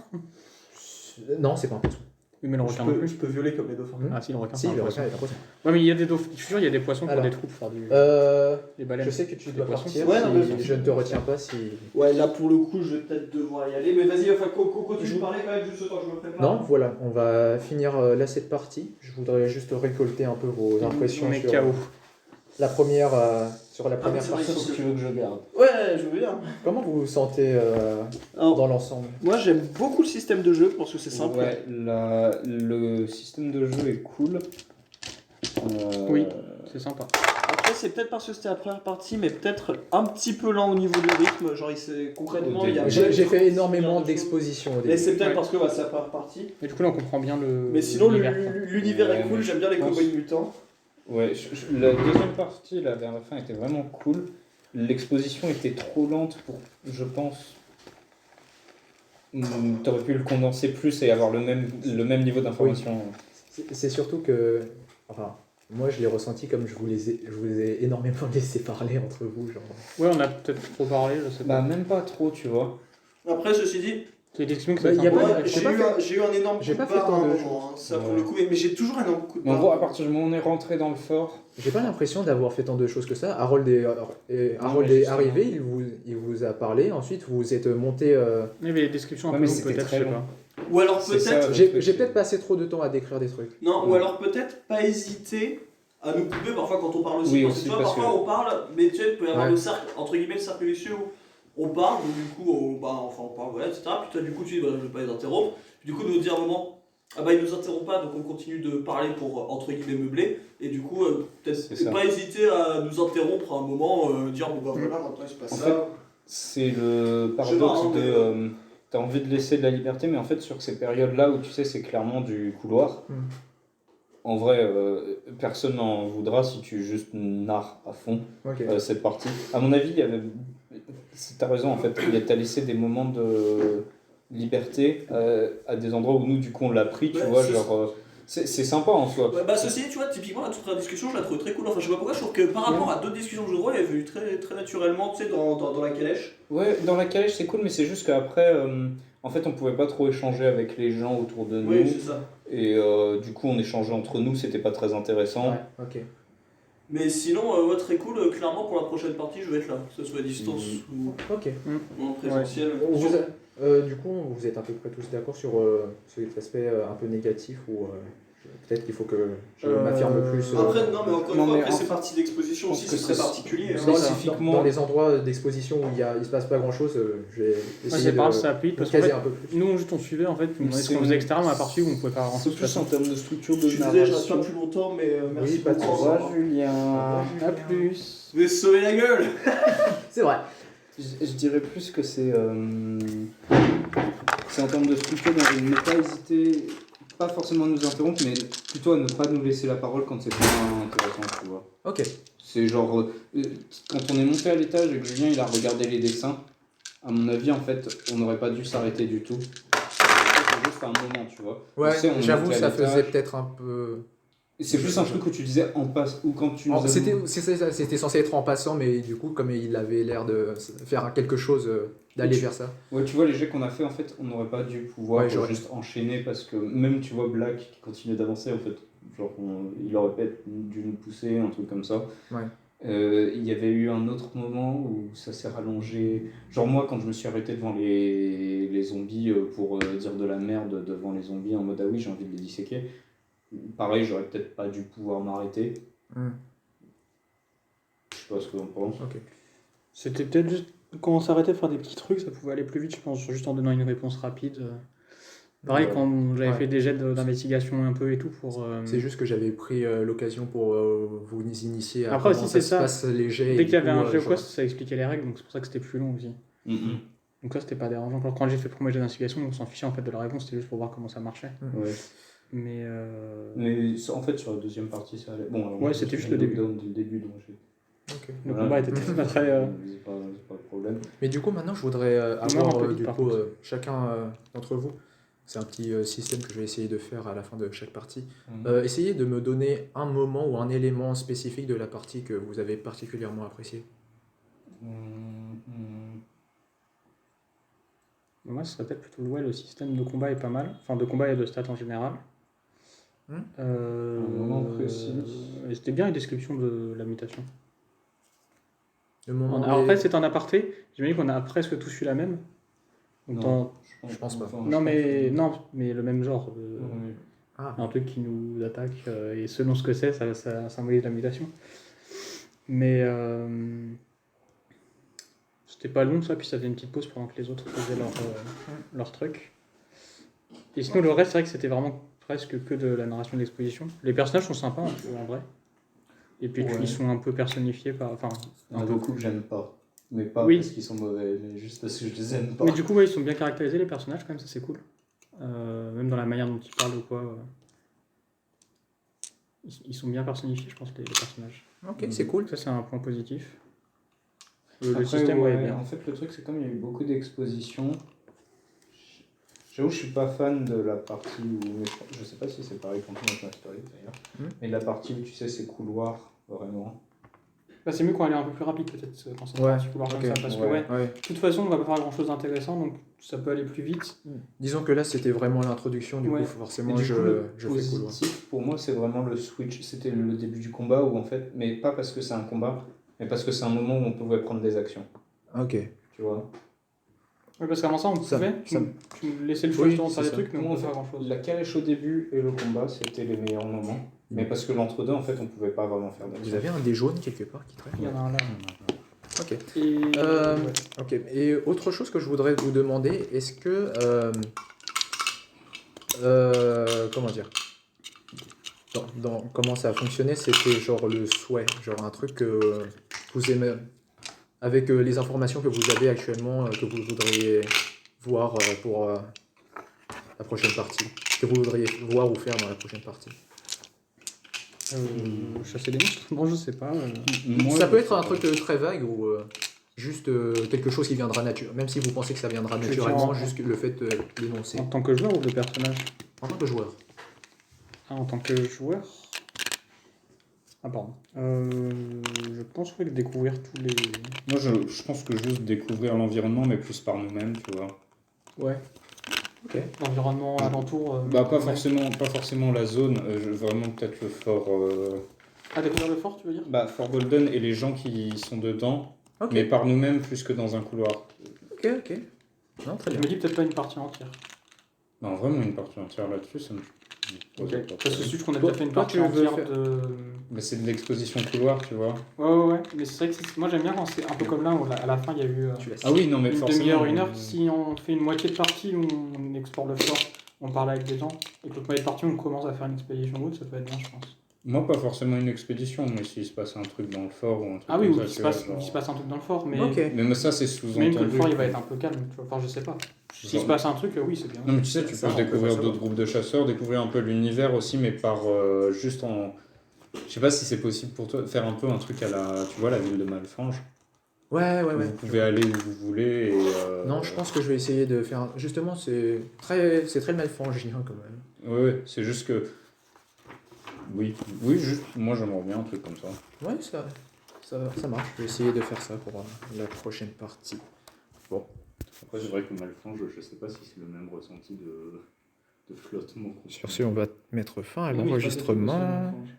Non, c'est pas un poisson. Oui, mais le requin non plus. Je peux violer comme les dauphins. Ah si, le requin. Si, c'est un le poisson. requin est un poisson. Ouais, mais il y a des dauphins. Je suis sûr, il y a des poissons qui ont Alors. des trous pour faire du. Je Les baleines. sais que tu dois poissons. partir. Ouais, si- non, mais- je ne te retiens pas si. Ouais, là pour le coup, je vais peut-être devoir y aller. Mais vas-y, enfin, continue de parler quand même, juste le temps que je me prépare. Non, voilà, on va finir là cette partie. Je voudrais juste récolter un peu vos impressions On est sur KO. la première, sur la mais première c'est vrai, partie. il faut que tu veux que je garde. Ouais, je veux bien. Comment vous vous sentez Alors, dans l'ensemble? moi, j'aime beaucoup le système de jeu parce que c'est simple. Ouais, le système de jeu est cool. Oui. C'est sympa. Après, c'est peut-être parce que c'était la première partie, mais peut-être un petit peu lent au niveau du rythme. Genre, concrètement, il y a. J'ai fait énormément plein de choses. d'expositions au Mais début. c'est peut-être Ouais. parce que c'est la première partie. Mais du coup, là, on comprend bien le. Mais sinon, l'univers, quoi. l'univers est Ouais, cool. mais J'aime bien les je pense- cowboys mutants. Ouais, la deuxième partie, là, vers la fin, était vraiment cool. L'exposition était trop lente pour, je pense. T'aurais pu le condenser plus et avoir le même niveau d'information. C'est surtout que, enfin, moi je l'ai ressenti comme je vous ai énormément laissé parler entre vous, genre. Ouais, on a peut-être trop parlé, je sais Bah, pas. même pas trop, tu vois. Après, ceci dit, C'est des discussions que Bah, ça y a fait un pas- peu- ouais, j'ai pas j'ai eu un énorme coup j'ai de pas fait barre tant à un de moment, hein, ça pour Ouais. le coup. Mais j'ai toujours un énorme coup de Mais en barre. gros, à partir du moment où on est rentré dans le fort, J'ai pas l'impression d'avoir fait tant de choses que ça. Harold mais est justement. arrivé, il vous a parlé, ensuite vous êtes monté. Il y avait des descriptions un Ouais, peu mais longues, c'était peut-être, je très sais long. pas. Ou alors C'est ça. peut-être. J'ai truc, j'ai c'est- peut-être passé trop de temps à décrire des trucs. Non, ou Ouais. alors peut-être pas hésiter à nous couper parfois quand on parle aussi. Oui, parce que aussi, tu vois, parce parfois que- on parle, mais tu sais, il peut y avoir Ouais. le cercle, entre guillemets, le cercle vicieux où on parle, donc du coup, on parle, voilà, etc. Puis toi, du coup, tu dis, bah, je vais pas les interrompre. Puis du coup, nous dire à un moment, ah bah, ils nous interrompent pas, donc on continue de parler pour, entre guillemets, meubler. Et du coup, C'est peut-être ça. pas hésiter à nous interrompre à un moment, dire, bon bah voilà, maintenant il se passe En ça. c'est le Je paradoxe sais pas, hein, de. T'as envie de laisser de la liberté, mais en fait, sur ces périodes-là où tu sais, c'est clairement du couloir, Mm. en vrai, personne n'en voudra si tu juste narres à fond Ok. cette partie. À mon avis, il y avait. T'as raison, en fait, t'as laissé des moments de liberté à des endroits où nous, du coup, on l'a pris, tu Ouais, vois, c'est- genre. C'est sympa en soi. Ouais, bah ceci dit, tu vois, typiquement la toute première discussion, je la trouvais très cool. Enfin, je sais pas pourquoi, je trouve que par rapport à d'autres discussions de jeux de rôle, elle est venue très, très naturellement, tu sais, dans la calèche. Ouais, dans la calèche, c'est cool, mais c'est juste qu'après, en fait, on pouvait pas trop échanger avec les gens autour de nous. Oui, c'est ça. Et du coup, on échangeait entre nous, c'était pas très intéressant. Ouais, ok. Mais sinon, ouais, très cool. Clairement, pour la prochaine partie, je vais être là, que ce soit à distance Ok. ou en présentiel. Du coup, vous êtes à peu près tous d'accord sur cet aspect un peu négatif ou peut-être qu'il faut que je m'affirme plus. Après, non, mais encore une Non, fois, mais après, en c'est fait, partie d'exposition je aussi, pense c'est que très c'est- particulier. hein. Dans, spécifiquement- dans les endroits d'exposition où il se passe pas grand chose, je vais Ouais, essayer c'est de pas grave, ça appuie, me parce qu'en caser fait, un peu plus. nous, juste on suivait, en fait, on demandait ce C'est- qu'on faisait, etc. Mais à partir où on pouvait pas grand C'est chose. plus en termes de structure Je de suis désolé, je reste pas narration. plus longtemps, mais merci Oui, pas de beaucoup. soucis. Au revoir. Julien. À plus. Vous avez sauvé la gueule. C'est vrai. Je dirais plus que c'est en termes de structure, donc ne pas hésiter, pas forcément à nous interrompre, mais plutôt à ne pas nous laisser la parole quand c'est pas intéressant, tu vois. Ok. C'est genre, quand on est monté à l'étage et que Julien il a regardé les dessins, à mon avis, en fait, on n'aurait pas dû s'arrêter du tout. C'est juste un moment, tu vois. Ouais, Tu sais, on j'avoue, montait à ça l'étage. faisait peut-être un peu. C'est plus un truc que tu disais en passe, ou quand tu nous as- C'était censé être en passant, mais du coup, comme il avait l'air de faire quelque chose, d'aller vers ça. Ouais, tu vois, les jets qu'on a fait, en fait, on n'aurait pas dû pouvoir Ouais, j'aurais- juste enchaîner parce que même, tu vois, Black qui continue d'avancer, en fait, genre, il aurait peut-être dû nous pousser, un truc comme ça. Ouais. Il y avait eu un autre moment où ça s'est rallongé. Genre, moi, quand je me suis arrêté devant les zombies pour dire de la merde devant les zombies en mode ah oui, j'ai envie de les disséquer, pareil, j'aurais peut-être pas dû pouvoir m'arrêter. Hmm. Je sais pas ce que t'en penses. C'était peut-être juste quand on s'arrêtait de faire des petits trucs, ça pouvait aller plus vite, je pense, juste en donnant une réponse rapide. Pareil, Ouais. quand j'avais Ouais. fait des jets d'investigation un peu et tout pour. C'est juste que j'avais pris l'occasion pour vous initier à Après comment aussi, ça c'est se ça. passe les jets. Dès et qu'il y avait du coup, un jet ou quoi, genre- ça expliquait les règles, donc c'est pour ça que c'était plus long aussi. Mhm. Donc ça, c'était pas dérangeant. Quand j'ai fait le premier jet d'investigation, on s'en fichait en fait de la réponse, c'était juste pour voir comment ça marchait. Ouais. Mais. En fait, sur la deuxième partie, ça allait. Bon, alors, Ouais, moi, c'était je juste me le suis début. knockdown dès le début, donc j'ai. Ok. Le Voilà. combat était pas très. C'est pas le problème. Mais du coup, maintenant, je voudrais Moi, avoir un peu du vite, par coup contre. chacun d'entre vous. C'est un petit système que je vais essayer de faire à la fin de chaque partie. Mhm. Essayez de me donner un moment ou un élément spécifique de la partie que vous avez particulièrement apprécié. Mhm. Moi, ce serait peut-être plutôt le système de combat est pas mal. Enfin, de combat et de stats en général. Hmm. Un moment précis. Et c'était bien les descriptions de la mutation. Le moment Alors, des- après, c'est un aparté. J'imagine qu'on a presque tous eu la même. Donc, Non, Je pense pas. Non, mais le même genre. Oui. Ah, Un truc qui nous attaque, et selon ce que c'est, ça symbolise la mutation. Mais c'était pas long ça, puis ça faisait une petite pause pendant que les autres faisaient leur truc. Et sinon, le reste, c'est vrai que c'était vraiment presque que de la narration de l'exposition. Les personnages sont sympas en vrai. Et puis Ouais. ils sont un peu personnifiés par. Enfin, Il y en a beaucoup que j'aime pas. Mais pas Oui. parce qu'ils sont mauvais, mais juste parce que je les aime pas. mais du coup, ouais, ils sont bien caractérisés les personnages quand même, ça c'est cool. Même dans la manière dont ils parlent ou quoi. Ils sont bien personnifiés, je pense, les personnages. ok, c'est cool. Ça, c'est un point positif. Le Après, système, ouais, est bien. En fait, le truc, c'est comme il y a eu beaucoup d'expositions. J'avoue, je suis pas fan de la partie où. Mais je sais pas si c'est pareil pour Notre Mastery d'ailleurs. Mais de la partie où tu sais, c'est couloirs, vraiment. Bah, c'est mieux quand elle est un peu plus rapide, peut-être, quand c'est Ouais, un petit couloir comme ok, ça. Parce que, ouais. Ouais. de toute façon, on va pas faire grand chose d'intéressant, donc ça peut aller plus vite. Disons que là, c'était vraiment l'introduction, du Ouais. coup, Et forcément, du coup, le je fais couloir. positif, pour moi, c'est vraiment le switch. C'était le début du combat où, en fait, mais pas parce que c'est un combat, mais parce que c'est un moment où on pouvait prendre des actions. Ok. Tu vois. Ouais, parce qu'avant ça, on Ça- pouvait, ça- tu nous laissais le choix Oui, justement de faire c'est des ça. trucs, mais Moi, on en peut faire fait, grand chose. la calèche au début et le combat, c'était les meilleurs moments. Mais parce que l'entre-deux, en fait, on pouvait pas vraiment faire Vous d'action. avez un dé jaune quelque part qui traîne. Il y en a un là. Ok. Et. Ouais. ouais. Ok. Et autre chose que je voudrais vous demander, est-ce que comment dire, comment ça a fonctionné, c'était genre le souhait, genre un truc que vous aimez, avec les informations que vous avez actuellement, que vous voudriez voir pour la prochaine partie, que vous voudriez voir ou faire dans la prochaine partie. Chasser des monstres? Non, je sais pas. Moi, Ça je peut être sais un pas. truc très vague ou juste quelque chose qui viendra naturellement, même si vous pensez que ça viendra veux dire naturellement, en- juste le fait de l'énoncer En tant que joueur ou de personnage? en tant que joueur. Ah, en tant que joueur? Ah, pardon. Je pense que découvrir tous les. Moi, je pense que juste découvrir l'environnement, mais plus par nous-mêmes, tu vois. Ouais. Ok. L'environnement alentour. Bah, pas ouais. forcément la zone, vraiment peut-être le fort. Ah, découvrir le fort, tu veux dire? Bah, Fort Golden et les gens qui sont dedans, Ok. mais par nous-mêmes plus que dans un couloir. Ok. Ok. Non, très Je bien. me dis peut-être pas une partie entière. Non, vraiment une partie entière là-dessus, ça me pose pas de Parce que problème. c'est juste qu'on a Toi- déjà fait une toi, partie tu veux entière faire- de. Mais c'est de l'exposition couloir, tu vois. Ouais. Mais c'est vrai que moi j'aime bien quand c'est un peu comme là, où à la fin il y a eu Tu laisses. Ah oui, non, mais une forcément. demi-heure, une heure. Si on fait une moitié de partie où on explore le fort, on parle avec des gens, et que l'autre moitié de partie on commence à faire une expédition route, ça peut être bien, je pense. Moi, pas forcément une expédition, mais s'il se passe un truc dans le fort ou un truc Ah oui, comme ou ça. qu'il se tu vois, passe, genre- qu'il se passe un truc dans le fort, mais Ok. Mais ça, c'est même que le sous-entendu. fort il va être un peu calme, tu vois. Enfin, je sais pas. S'il se passe un truc, oui, c'est bien. Non, mais tu sais, tu Ça, peux on peut découvrir pas d'autres groupes de chasseurs, découvrir un peu l'univers aussi, mais par juste en. Je sais pas si c'est possible pour toi de faire un peu un truc à la. Tu vois, la ville de Malfange. Ouais. Où vous pouvez aller où vous voulez et. Non, je pense que je vais essayer de faire. Justement, c'est très malfangien quand même. Ouais, c'est juste que. Oui, juste. Moi, j'aimerais bien un truc comme ça. Ouais, ça marche. Je vais essayer de faire ça pour la prochaine partie. Après, c'est vrai que Malfange, je sais pas si c'est le même ressenti de flottement. Sur ce, on va mettre fin à Oui, mais c'est pas possible, l'enregistrement. parce que-